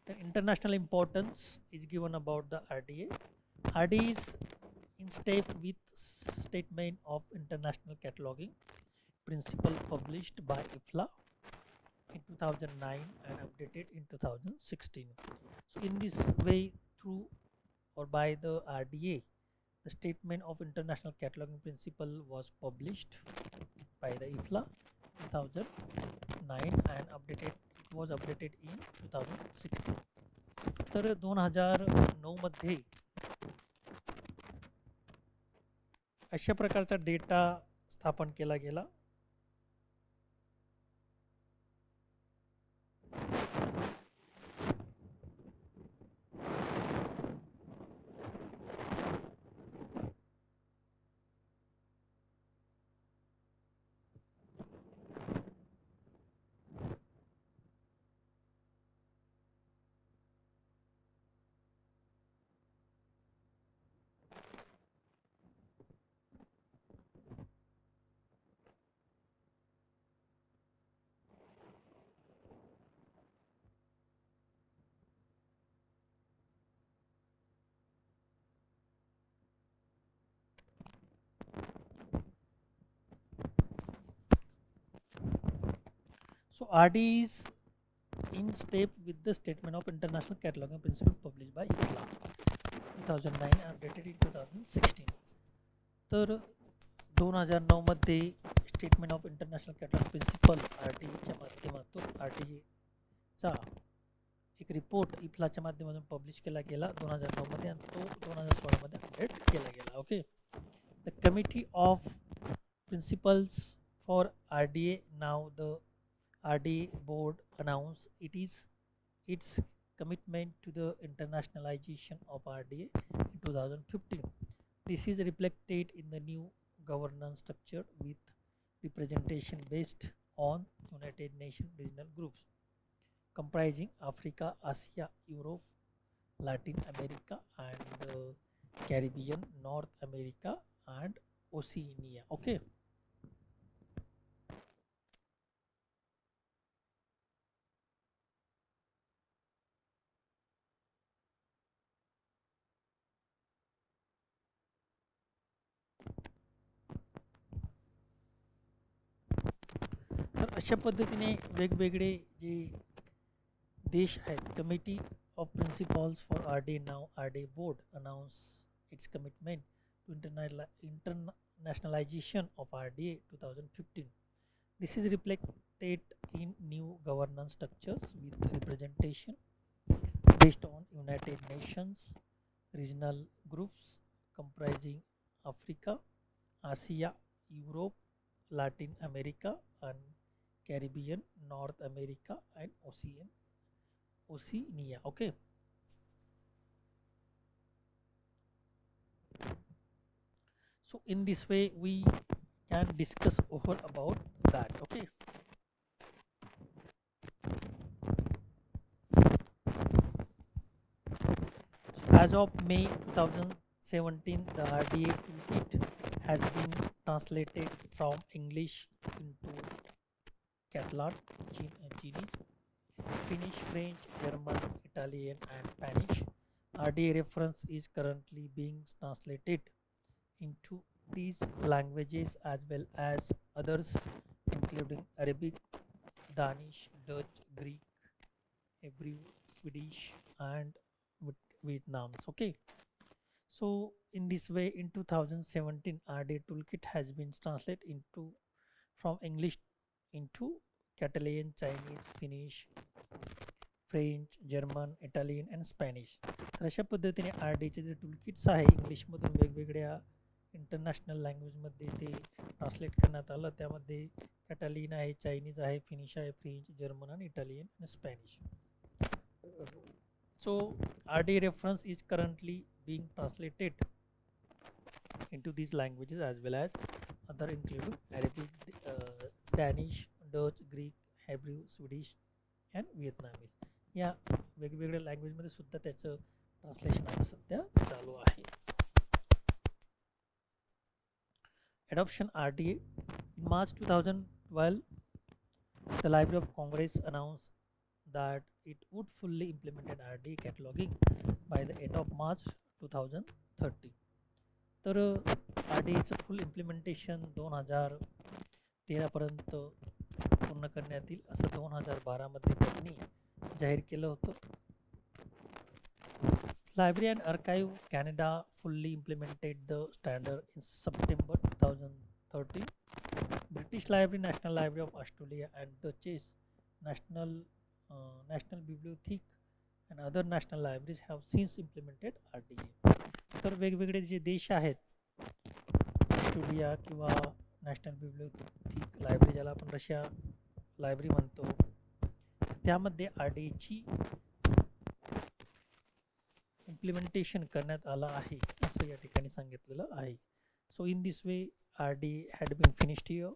The international importance is given about the RDA. RDA is in step with Statement of International Cataloging Principle published by IFLA in 2009 and updated in 2016. So in this way, through or by the RDA, the Statement of International Cataloging Principle was published by the IFLA 2009 and updated. It was updated in 2016. तर 2009 मध्ये अशा प्रकारचा data स्थापन केला गेला. So RDA is in step with the Statement of International Cataloging Principle published by IFLA 2009 and updated in 2016. तर 2009 मध्ये statement of international catalogue principle RDAच्या माध्यमातून RDA चा एक रिपोर्ट इफ्लाच्या माध्यमातून पब्लिश केला गेला 2009 मध्ये आणि तो 2016 मध्ये अपडेट केला गेला. Okay. The committee of principles for RDA, now the RDA board announced its commitment to the internationalization of RDA in 2015. This is reflected in the new governance structure with representation based on United Nations regional groups comprising Africa, Asia, Europe, Latin America and Caribbean, North America and Oceania. Okay. तर अशा पद्धतीने वेगवेगळे जे देश आहेत, committee of principles for RDA, now RDA board announce its commitment to internationalization of RDA 2015. This is reflected in new governance structures with representation based on United Nations, regional groups comprising Africa, Asia, Europe, Latin America, and Caribbean, North America, and Oceania. Okay. So in this way we can discuss over about that. Okay. So as of May 2017, the RDA toolkit has been translated from English into Catalan, Chinese, Finnish, French, German, Italian, and Spanish. RDA reference is currently being translated into these languages as well as others including Arabic, Danish, Dutch, Greek, Hebrew, Swedish, and Vietnam. Okay, so in this way in 2017 RDA toolkit has been translated into from English into Catalan, Chinese, Finnish, French, German, Italian and Spanish. तर अशा पद्धतीने RDAचे जे toolkits आहे इंग्लिशमधून वेगवेगळ्या international लँग्वेजमध्ये ते translate करण्यात आलं. त्यामध्ये कॅटालियन आहे, चायनीज आहे, फिनिश आहे, फ्रेंच, जर्मन आणि इटालियन आणि Spanish. So RDA reference is currently being translated into these languages as well as other including Arabic, Danish, Dutch, Greek, Hebrew, Swedish and Vietnamese. या वेगवेगळ्या लँग्वेजमध्ये सुद्धा त्याचं ट्रान्सलेशन आता सध्या चालू आहे. Adoption RDA. In March 2012, the Library of Congress announced that it would fully implement RDA cataloging by the end of March 2030. तर RDAचं full implementation 2013 पर्यंत पूर्ण करण्यात येईल असं 2012 मध्ये त्यांनी जाहीर केलं होतं. Library and Archive Canada fully implemented the standard in September 2013. British Library, National Library of Australia and Dutchess National Bibliothek and other national libraries have since implemented RDA. तर वेगवेगळे जे देश आहेत ऑस्ट्रेलिया किंवा नॅशनल बिब्लिओथेक लायब्ररी ज्याला आपण Russia library म्हणतो त्यामध्ये RDAची implementation करण्यात आलं आहे असं या ठिकाणी सांगितलेलं आहे. So in this way RDA had been finished here.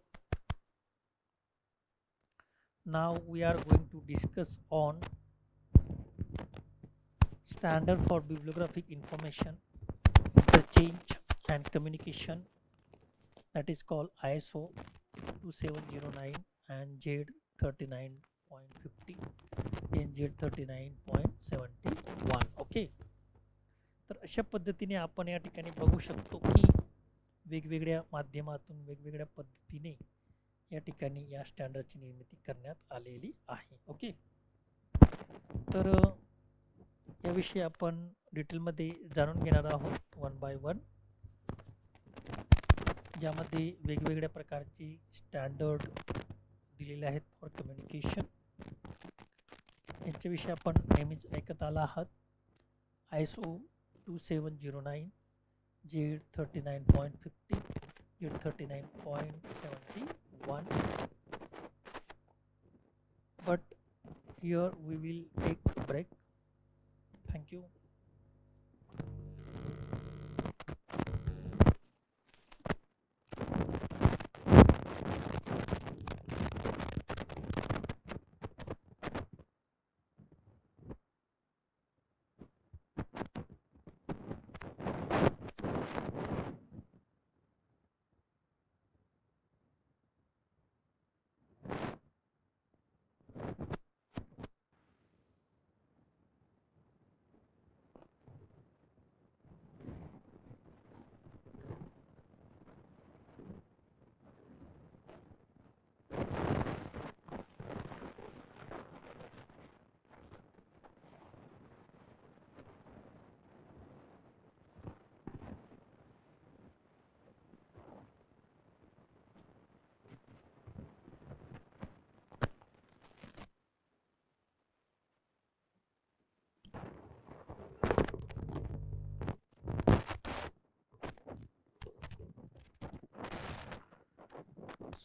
Now we are going to discuss on standard for bibliographic information interchange and communication, that is called ISO 2709 and Z 39.50 and Z 39.71. Okay, तर अशा पद्धतीने आपण या ठिकाणी बघू शकतो की वेगवेगळ्या माध्यमातून वेगवेगळ्या पद्धतीने या ठिकाणी या स्टँडर्डची निर्मिती करण्यात आलेली आहे. ओके, तर याविषयी आपण डिटेलमध्ये जाणून घेणार आहोत वन बाय वन, ज्यामध्ये वेगवेगळ्या प्रकारचे स्टँडर्ड दिलेले आहेत फॉर कम्युनिकेशन. यांच्याविषयी आपण नेहमीच ऐकत आला आहात. ISO 2709, Z 39.50, Z 39.71. But here we will take a break. Thank you.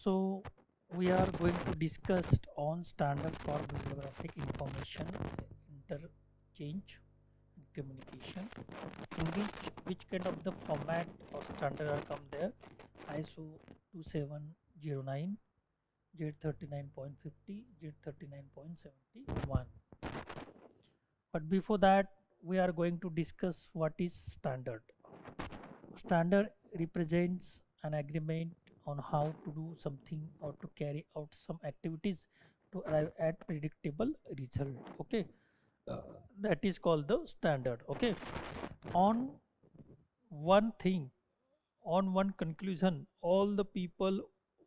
So we are going to discuss on standard for bibliographic information interchange and communication, in which kind of the format or standard are come there. ISO 2709, Z39.50, Z39.71. But before that, we are going to discuss what is standard. Standard represents an agreement on how to do something or to carry out some activities to arrive at predictable result. Okay, that is called the standard. Okay, on one thing, on one conclusion, all the people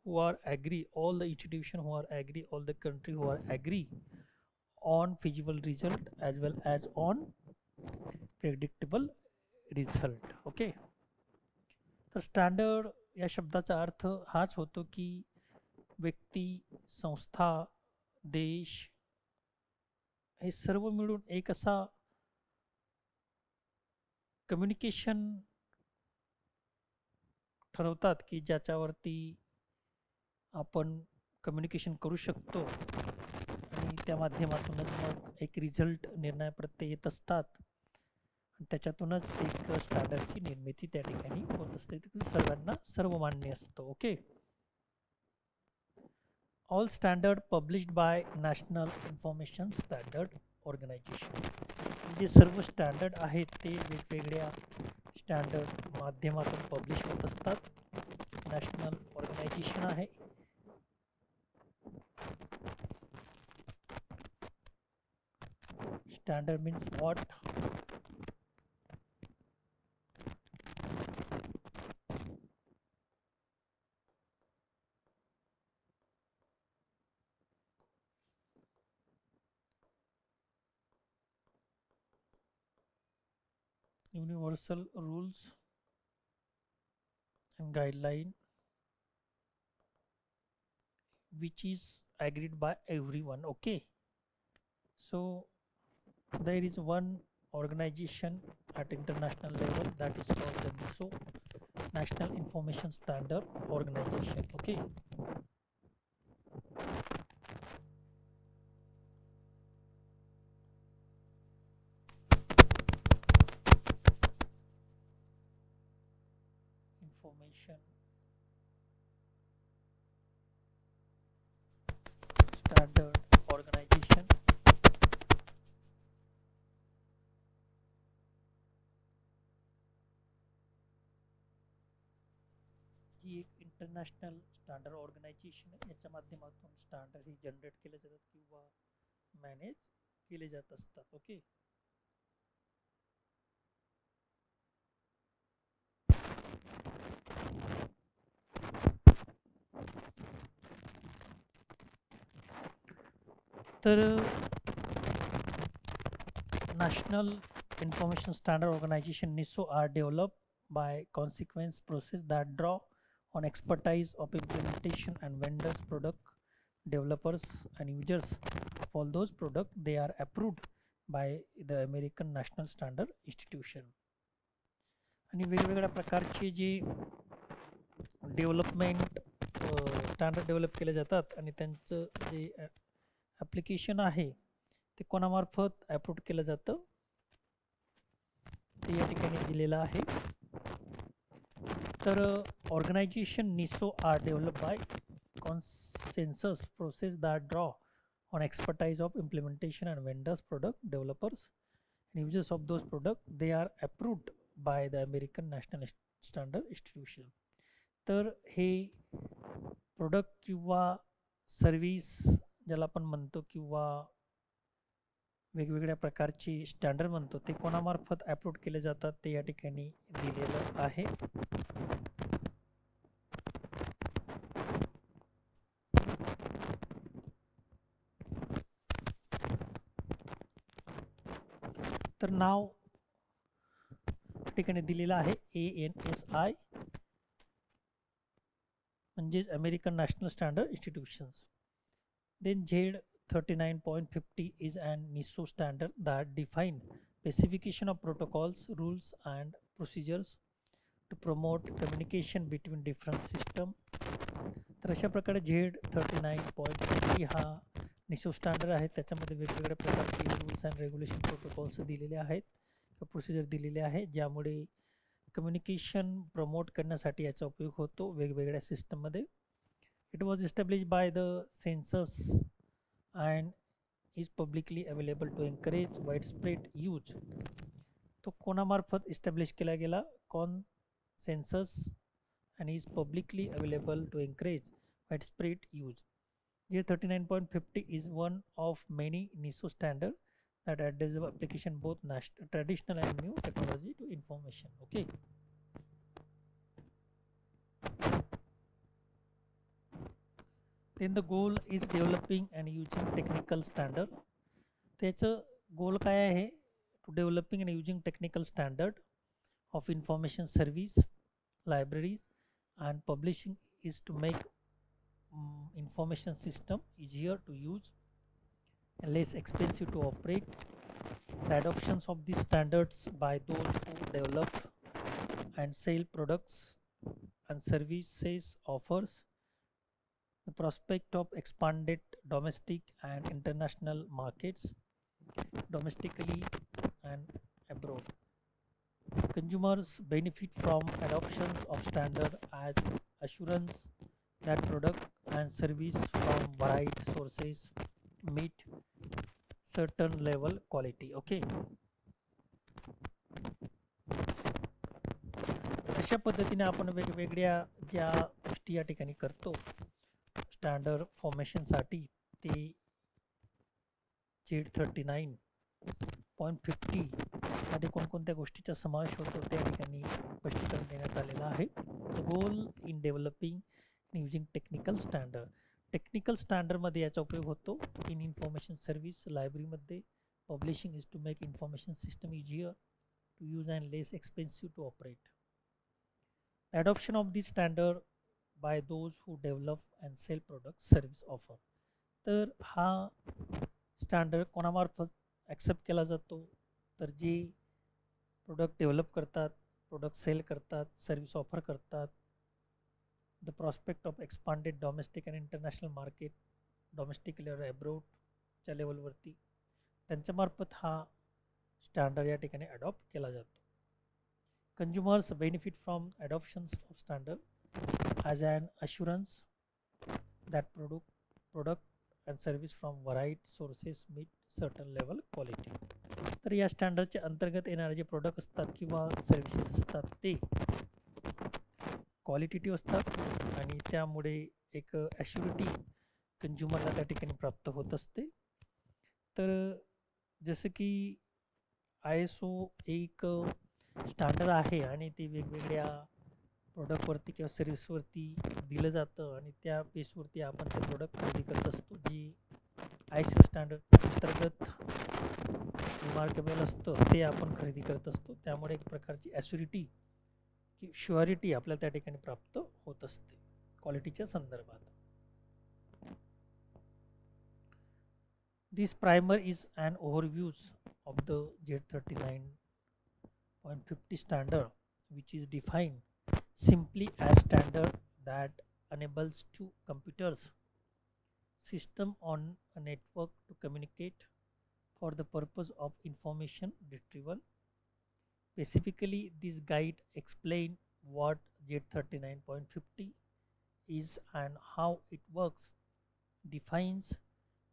who are agree, all the institution who are agree, all the country who are agree on feasible result as well as on predictable result. Okay, तर standard या शब्दाचा अर्थ हाच होतो की व्यक्ती, संस्था, देश हे सर्व मिळून एक असा कम्युनिकेशन ठरवतात की ज्याच्यावरती आपण कम्युनिकेशन करू शकतो आणि त्या माध्यमातूनच मग एक रिझल्ट निर्णयाप्रत्ये येत असतात. त्याच्यातूनच एक स्टँडर्डची निर्मिती त्या ठिकाणी होत असते, सर्वांना सर्वमान्य असतो. Okay, all standard published by national information standard organization. जे सर्व स्टँडर्ड आहेत ते वेगवेगळ्या स्टँडर्ड माध्यमातून पब्लिश होत असतात. नॅशनल ऑर्गनायझेशन आहे. Standard means what? Universal rules and guideline which is agreed by everyone. Okay, so there is one organization at international level that is called the NISO, National Information Standard Organization. Okay, information standard organization ही एक international standard organisation आहे. याच्या माध्यमातून standard हे generate केले जातात किंवा manage केले जात असतात. ओके, तर National Information Standard Organization NISO are developed by consequence process that draw on expertise of implementation and vendors, product developers and users. For those products, they are approved by the American National Standard Institution. आणि वेगवेगळ्या प्रकारचे जे development standard develop केले जातात आणि त्यांचं जे application आहे ते कोणामार्फत approve केलं जातं ते या ठिकाणी दिलेलं आहे. तर organization NISO are develop by consensus process that draw on expertise of implementation and vendors, product developers and users of those products. They are approved by the American National Standard Institution. तर हे product किंवा service ज्याला आपण म्हणतो किंवा वेगवेगळ्या प्रकारची standard म्हणतो ते कोणामार्फत अप्रूव्ह केले जातात ते या ठिकाणी दिलेलं आहे. तर नाव ठिकाणी दिलेलं आहे ANSI म्हणजेच American national standard institutions. Then Z39.50 is an NISO standard that define specification of protocols, rules and procedures to promote communication between different systems. तर तर अशा प्रकारे Z39.50 हा निसो स्टँडर्ड आहे. त्याच्यामध्ये वेगवेगळ्या प्रकारचे रूल्स अँड रेग्युलेशन प्रोटोकॉल्स दिलेले आहेत, प्रोसिजर दिलेले आहे, ज्यामुळे कम्युनिकेशन प्रमोट करण्यासाठी याचा उपयोग होतो वेगवेगळ्या सिस्टममध्ये. It was establish by the census and is publicly available to encourage widespread use. तो कोणामार्फत इस्टॅब्लिश केला गेला? Census and is publicly available to encourage widespread use. Z39.50 is one of many NISO standards that address the application both traditional and new technology to information. Okay. Then the goal is developing and using technical standard. त्याचं गोल काय आहे? To developing and using technical standard of information service, libraries, and publishing is to make information system easier to use and less expensive to operate. The adoptions of these standards by those who develop and sell products and services offers the prospect of expanded domestic and international markets, domestically and abroad. Consumers benefit from adoption of standard as assurance that product and service from varied sources meet certain level quality. Okay. अशा पद्धतीने आपण वेगवेगळ्या ज्या गोष्टी या ठिकाणी करतो standard फॉर्मेशनसाठी, ते Z39.50 मध्ये कोणकोणत्या गोष्टीचा समावेश होतो त्या ठिकाणी स्पष्टीकरण देण्यात आलेलं आहे. Goal in developing using technical standard. Technical स्टँडर्डमध्ये याचा उपयोग होतो इन इन्फॉर्मेशन सर्व्हिस, लायब्ररीमध्ये. Publishing is to make information system easier to use and less expensive to operate. Adoption of this standard by those who develop and sell products, service, offer. तर हा standard कोणामार्फत accept केला जातो? तर जे product develop करतात, product sell करतात, service offer करतात, the prospect of expanded domestic and international market, domestic level अब्रोडच्या लेवलवरती, त्यांच्यामार्फत हा स्टँडर्ड या ठिकाणी अडॉप्ट केला जातो. Consumers benefit from adoptions of standard as an assurance that product and service from varied sources meet certain level quality. तर या स्टँडर्डच्या अंतर्गत येणारे जे प्रोडक्ट असतात किंवा सर्व्हिसेस असतात ते क्वालिटेटिव्ह असतात आणि त्यामुळे एक ॲश्युरिटी कंझ्युमरला त्या ठिकाणी प्राप्त होत असते. तर जसं की ISO एक स्टँडर्ड आहे आणि ते वेगवेगळ्या प्रोडक्टवरती किंवा सर्व्हिसवरती दिलं जातं आणि त्या बेसवरती आपण ते प्रोडक्ट खरेदी करत असतो. जी ISO स्टँडर्ड अंतर्गत रिमार्केबल असतं ते आपण खरेदी करत असतो. त्यामुळे एक प्रकारची ॲश्युरिटी की शुअरिटी आपल्याला त्या ठिकाणी प्राप्त होत असते क्वालिटीच्या संदर्भात. This primer is an overviews of the Z39.50 standard, which is defined simply as standard that enables two computers system on a network to communicate for the purpose of information retrieval. Specifically, this guide explains what Z39.50 is and how it works, defines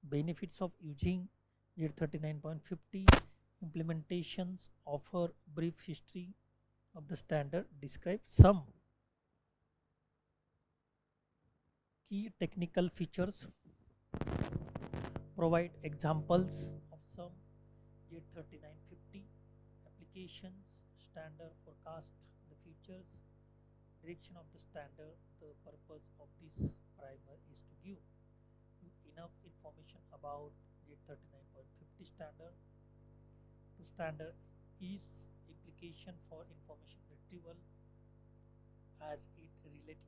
benefits of using Z39.50, implementations, offer brief history of the standard, describe some key technical features, provide examples of some Z39.50 applications, standard forecast the features, direction of the standard. The purpose of this primer is to give you enough information about Z39.50 standard. To standard is implication for information retrieval as it related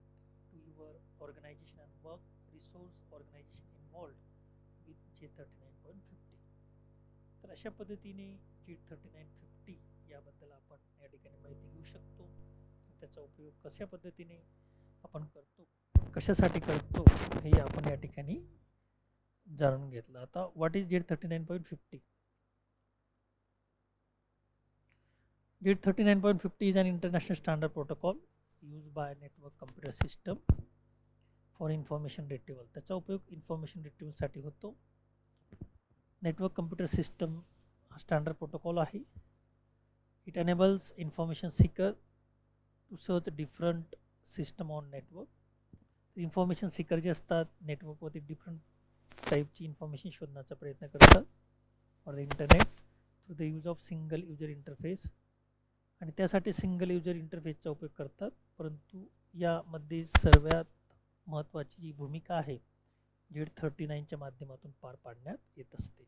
to your organization and work, resource organization involved with Z39.50. तर अशा पद्धतीने Z39.50 याबद्दल आपण या ठिकाणी माहिती घेऊ शकतो. त्याचा उपयोग कशा पद्धतीने आपण करतो कशासाठी करतो हे आपण या ठिकाणी जाणून घेतलं. आता what is Z 39.50? Z 39.50 is an international standard protocol used by network computer system for information retrieval. त्याचा उपयोग इन्फॉर्मेशन रिट्रीवलसाठी होतो. नेटवर्क कम्प्युटर सिस्टम हा स्टँडर्ड प्रोटोकॉल आहे. It enables information seeker to search different system on network. Information seeker जे असतात नेटवर्कवरती different टाईपची इन्फॉर्मेशन शोधण्याचा प्रयत्न करतात for the internet through the use of single user interface. आणि त्यासाठी सिंगल युजर इंटरफेसचा उपयोग करतात. परंतु यामध्ये सर्वात महत्त्वाची जी भूमिका आहे जेड 39च्या माध्यमातून पार पाडण्यात येत असते.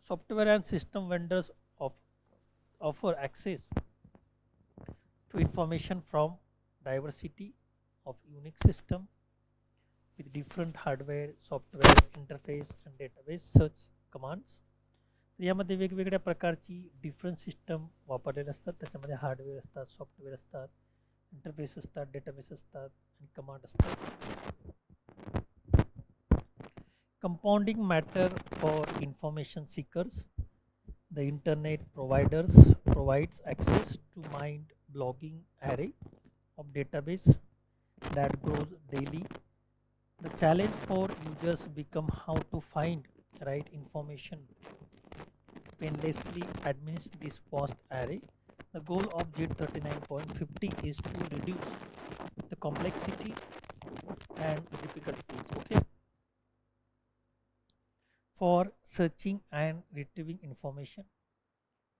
Software and system vendors offer access to information from diversity of Unix system with different hardware, software, interface and database search commands. तर यामध्ये वेगवेगळ्या प्रकारची डिफरंट सिस्टम वापरलेले असतात. त्याच्यामध्ये हार्डवेअर असतात, सॉफ्टवेअर असतात, इंटरफेस असतात, डेटाबेस असतात आणि कमांड असतात. Compounding matter for information seekers. The internet provides access to mind blogging array of database that grows daily. The challenge for users become how to find right information, painlessly administer this vast array. The goal of JIT 39.50 is to reduce the complexity and difficulties, okay, for searching and retrieving information.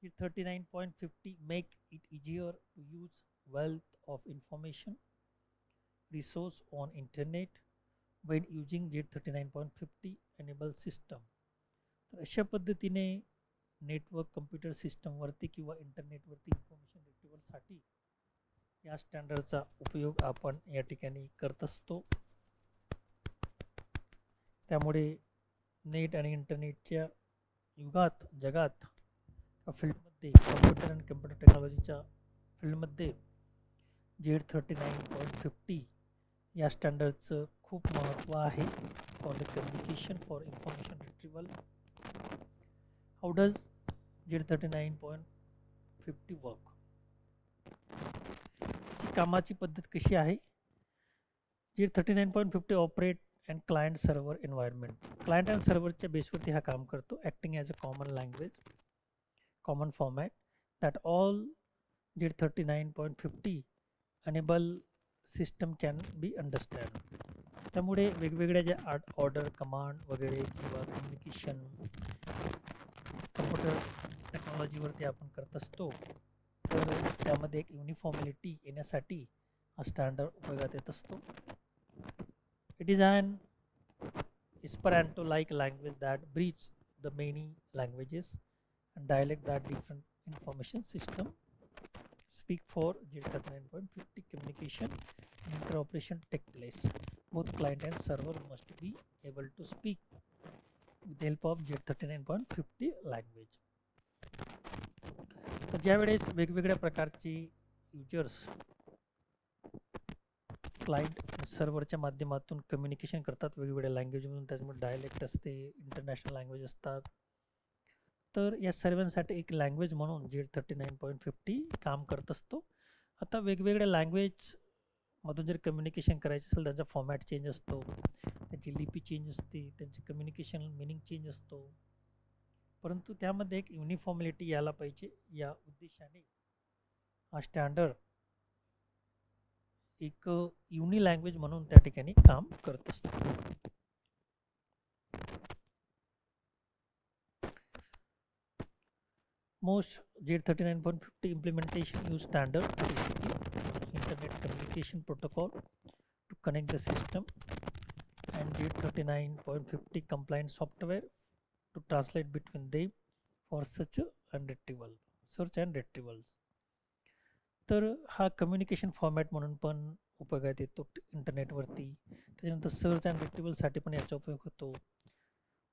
JIT 39.50 make it easier to use wealth of information resource on internet when using JIT 39.50 enable system. तर अशा पद्धतीने network computer सिस्टमवरती किंवा इंटरनेटवरती information रिट्रीवलसाठी या स्टँडर्डचा उपयोग आपण या ठिकाणी करत असतो. त्यामुळे नेट आणि इंटरनेटच्या युगात जगात फील्डमध्ये कम्प्युटर आणि कम्प्युटर टेक्नॉलॉजीच्या फील्डमध्ये JIT 39.50 या स्टँडर्डचं खूप महत्त्व आहे for the communication for information retrieval. How does JIT 39.50 वर्क? ची कामाची पद्धत कशी आहे? JIT 39.50 operate and client server environment. Client and सर्व्हरच्या बेसवरती हा काम करतो. Acting as a common language, common format that all JIT 39.50 enable system can be understand. त्यामुळे वेगवेगळ्या ज्या ऑर्डर कमांड वगैरे किंवा कम्युनिकेशन कम्प्युटर टेक्नॉलॉजीवरती आपण करत असतो तर त्यामध्ये एक युनिफॉर्मिलिटी येण्यासाठी हा स्टँडर्ड उपयोगात येत असतो. It is an Esperanto like language that bridge the many languages and dialect that different information system speak for JIT 39.50 communication and interoperation take place. Both client and server must be able to speak with the help of JIT 39.50 language. तर ज्या वेळेस वेगवेगळ्या प्रकारचे users client सर्व्हरच्या माध्यमातून communication करतात वेगवेगळ्या लँग्वेजमधून, त्याच्यामध्ये dialect असते, इंटरनॅशनल लँग्वेज असतात, तर या सर्वांसाठी एक लँग्वेज म्हणून JIT 39.50 काम करत असतो. आता वेगवेगळ्या लँग्वेजमधून जर कम्युनिकेशन करायचं असेल त्यांचा फॉर्मॅट चेंज असतो, त्यांची लिपी चेंज असते, त्यांची कम्युनिकेशन मिनिंग चेंज असतो, परंतु त्यामध्ये एक युनिफॉर्मिलिटी यायला पाहिजे या उद्देशाने हा स्टँडर्ड एक युनि लँग्वेज म्हणून त्या ठिकाणी काम करत असतो. Most JIT 39.50 implementation use standard TCP Internet Communication Protocol to connect the system and JIT 39.50 compliant software to translate between them for search and retrievals. तर हा कम्युनिकेशन फॉर्मॅट म्हणून पण उपयोगात येतो इंटरनेटवरती. त्याच्यानंतर सर्च अँड रिट्रीवलसाठी पण याचा उपयोग होतो.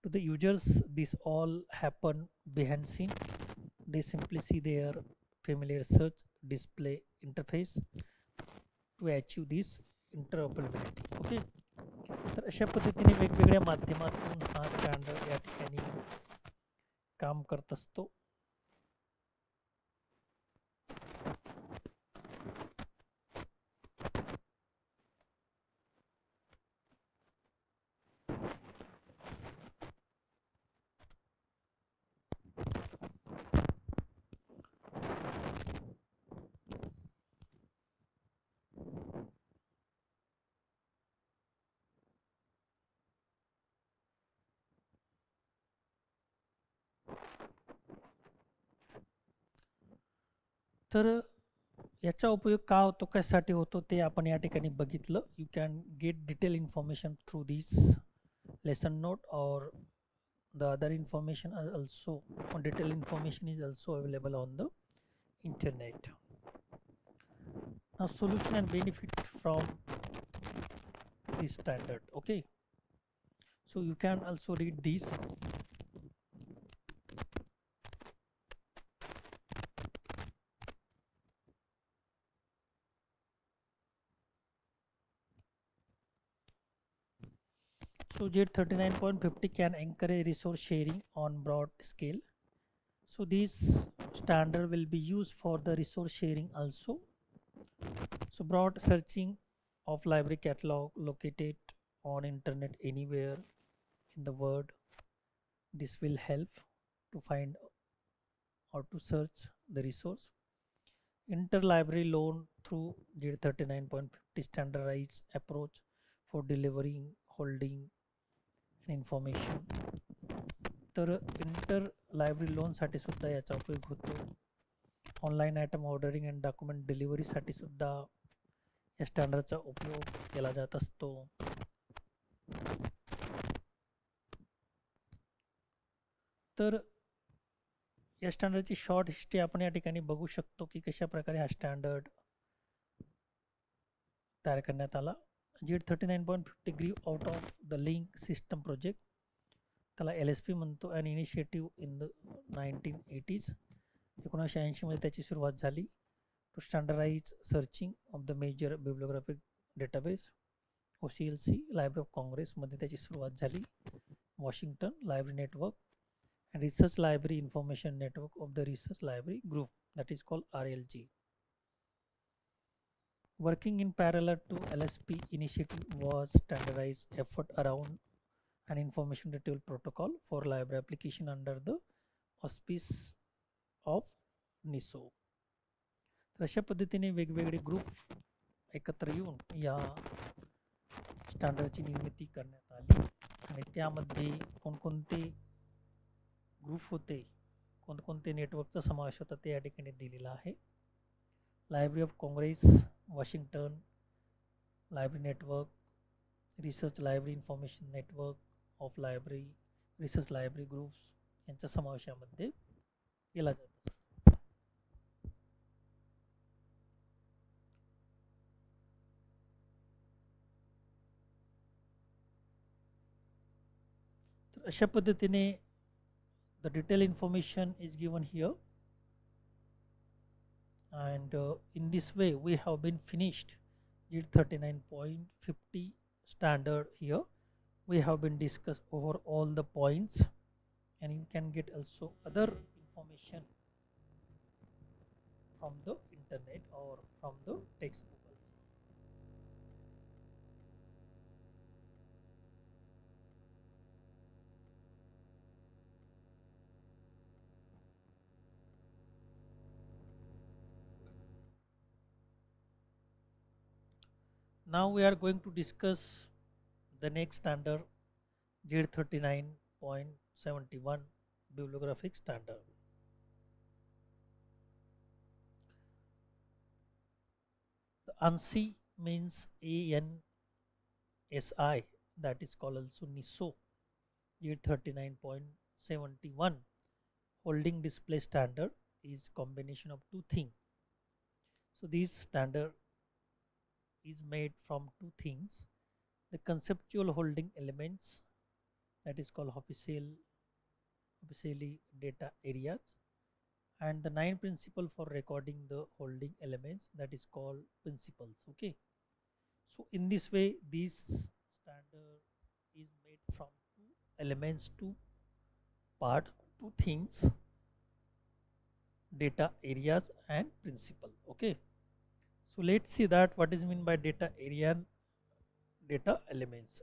To the users, this all happen behind scene. They simply see their familiar search display interface. To achieve this, interoperability. Okay, तर अशा पद्धतीने वेगवेगळ्या माध्यमातून हा स्टँडर्ड या ठिकाणी काम करत असतो. तर याचा उपयोग का होतो, कशासाठी होतो ते आपण या ठिकाणी बघितलं. You can get detail information through this lesson note और the other information are also detailed information is also available on the internet. Now solution and benefit from this standard. Okay, so you can also read this. So JIT 39.50 can encourage resource sharing on broad scale. So this standard will be used for the resource sharing also. So broad searching of library catalog located on internet anywhere in the world. This will help to find or to search the resource. Interlibrary loan through JIT 39.50 standardized approach for delivering, holding information. तर inter library लोनसाठी सुद्धा याचा उपयोग होतो. Online item ordering and document डिलिव्हरीसाठी सुद्धा या स्टँडर्डचा उपयोग केला जात असतो. तर या स्टँडर्डची शॉर्ट हिस्ट्री आपण या ठिकाणी बघू शकतो की कशा प्रकारे हा स्टँडर्ड तयार करण्यात आला. JIT 39.50 grew out of the link system project, त्याला LSP म्हणतो, and initiative in the 1980s. 1980 मध्ये त्याची सुरुवात झाली. To standardize searching of the major bibliographic database. OCLC library of काँग्रेसमध्ये त्याची सुरुवात झाली. Washington library network and research library information network of the research library group, that is called RLG. Working in parallel to LSP initiative was standardized effort around an information retrieval protocol for library application under the auspice of NISO. तर अशा पद्धतीने वेगवेगळे group एकत्र येऊन या स्टँडर्डची निर्मिती करण्यात आली आणि त्यामध्ये कोणकोणते ग्रुप होते, कोणकोणते नेटवर्कचा समावेश होता ते या ठिकाणी दिलेला आहे. Library of Congress, Washington library network, research library information network of library, research library groups यांच्या समावेशामध्ये केला जातो. तर अशा पद्धतीने the detailed information is given here, and in this way we have been finished JIT 39.50 standard. Here we have been discussed over all the points, and you can get also other information from the internet or from the textbook. Now we are going to discuss the next standard, JIT 39.71 bibliographic standard. The ANSI means ANSI, that is called also NISO. JIT 39.71 holding display standard is combination of two things. So this standard is made from two things: the conceptual holding elements, that is called officially data areas, and the 9 principle for recording the holding elements, that is called principles. Okay, So in this way, this standard is made from two elements, two parts, two things: data areas and principal. Okay, so let's see that what is mean by data area and data elements.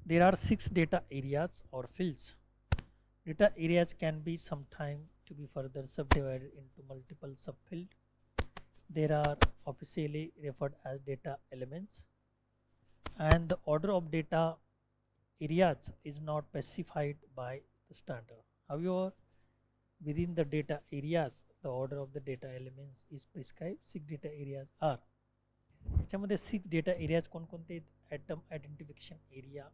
There are 6 data areas or fields. Data areas can be sometime to be further subdivided into multiple subfields. There are officially referred as data elements, and the order of data areas is not specified by the standard. However, within the data areas, the order of the data elements is prescribed. 6 data areas are. याच्यामध्ये 6 data areas कोणकोणते? Atom identification area,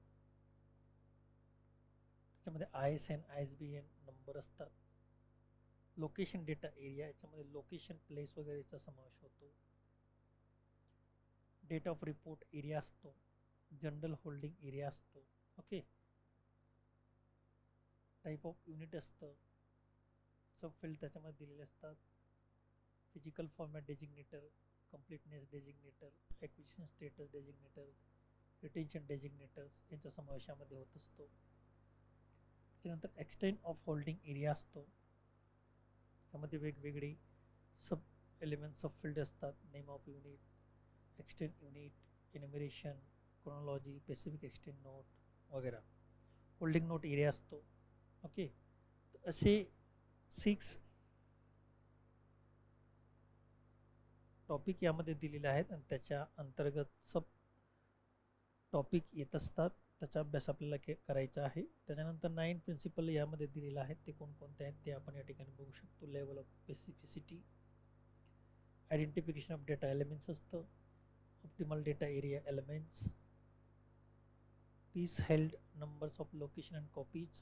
त्याच्यामध्ये ISN, ISBN number असतात. Location data area, याच्यामध्ये location place वगैरेचा समावेश होतो. Date of report area असतो. General holding area असतो. ओके, टाईप ऑफ युनिट असतं. सबफिल्ड त्याच्यामध्ये दिलेले असतात. Physical format designator, completeness designator, acquisition status designator, retention designators यांच्या समावेशामध्ये होत असतो. त्याच्यानंतर एक्सटेंट ऑफ होल्डिंग एरिया असतो. त्यामध्ये वेगवेगळे सब एलिमेंट सबफिल्ड असतात. Name of unit, extent unit, enumeration, chronology, specific extent note वगैरे. होल्डिंग नोट एरिया असतो. ओके, असे 6 टॉपिक यामध्ये दिलेले आहेत आणि त्याच्या अंतर्गत सब टॉपिक येत असतात. त्याचा अभ्यास आपल्याला करायचा आहे. त्याच्यानंतर 9 प्रिन्सिपल यामध्ये दिलेले आहेत. ते कोणकोणते आहेत ते आपण या ठिकाणी बघू शकतो. Level of specificity, identification of data elements असतं. Optimal data area elements, piece held, numbers of location and copies,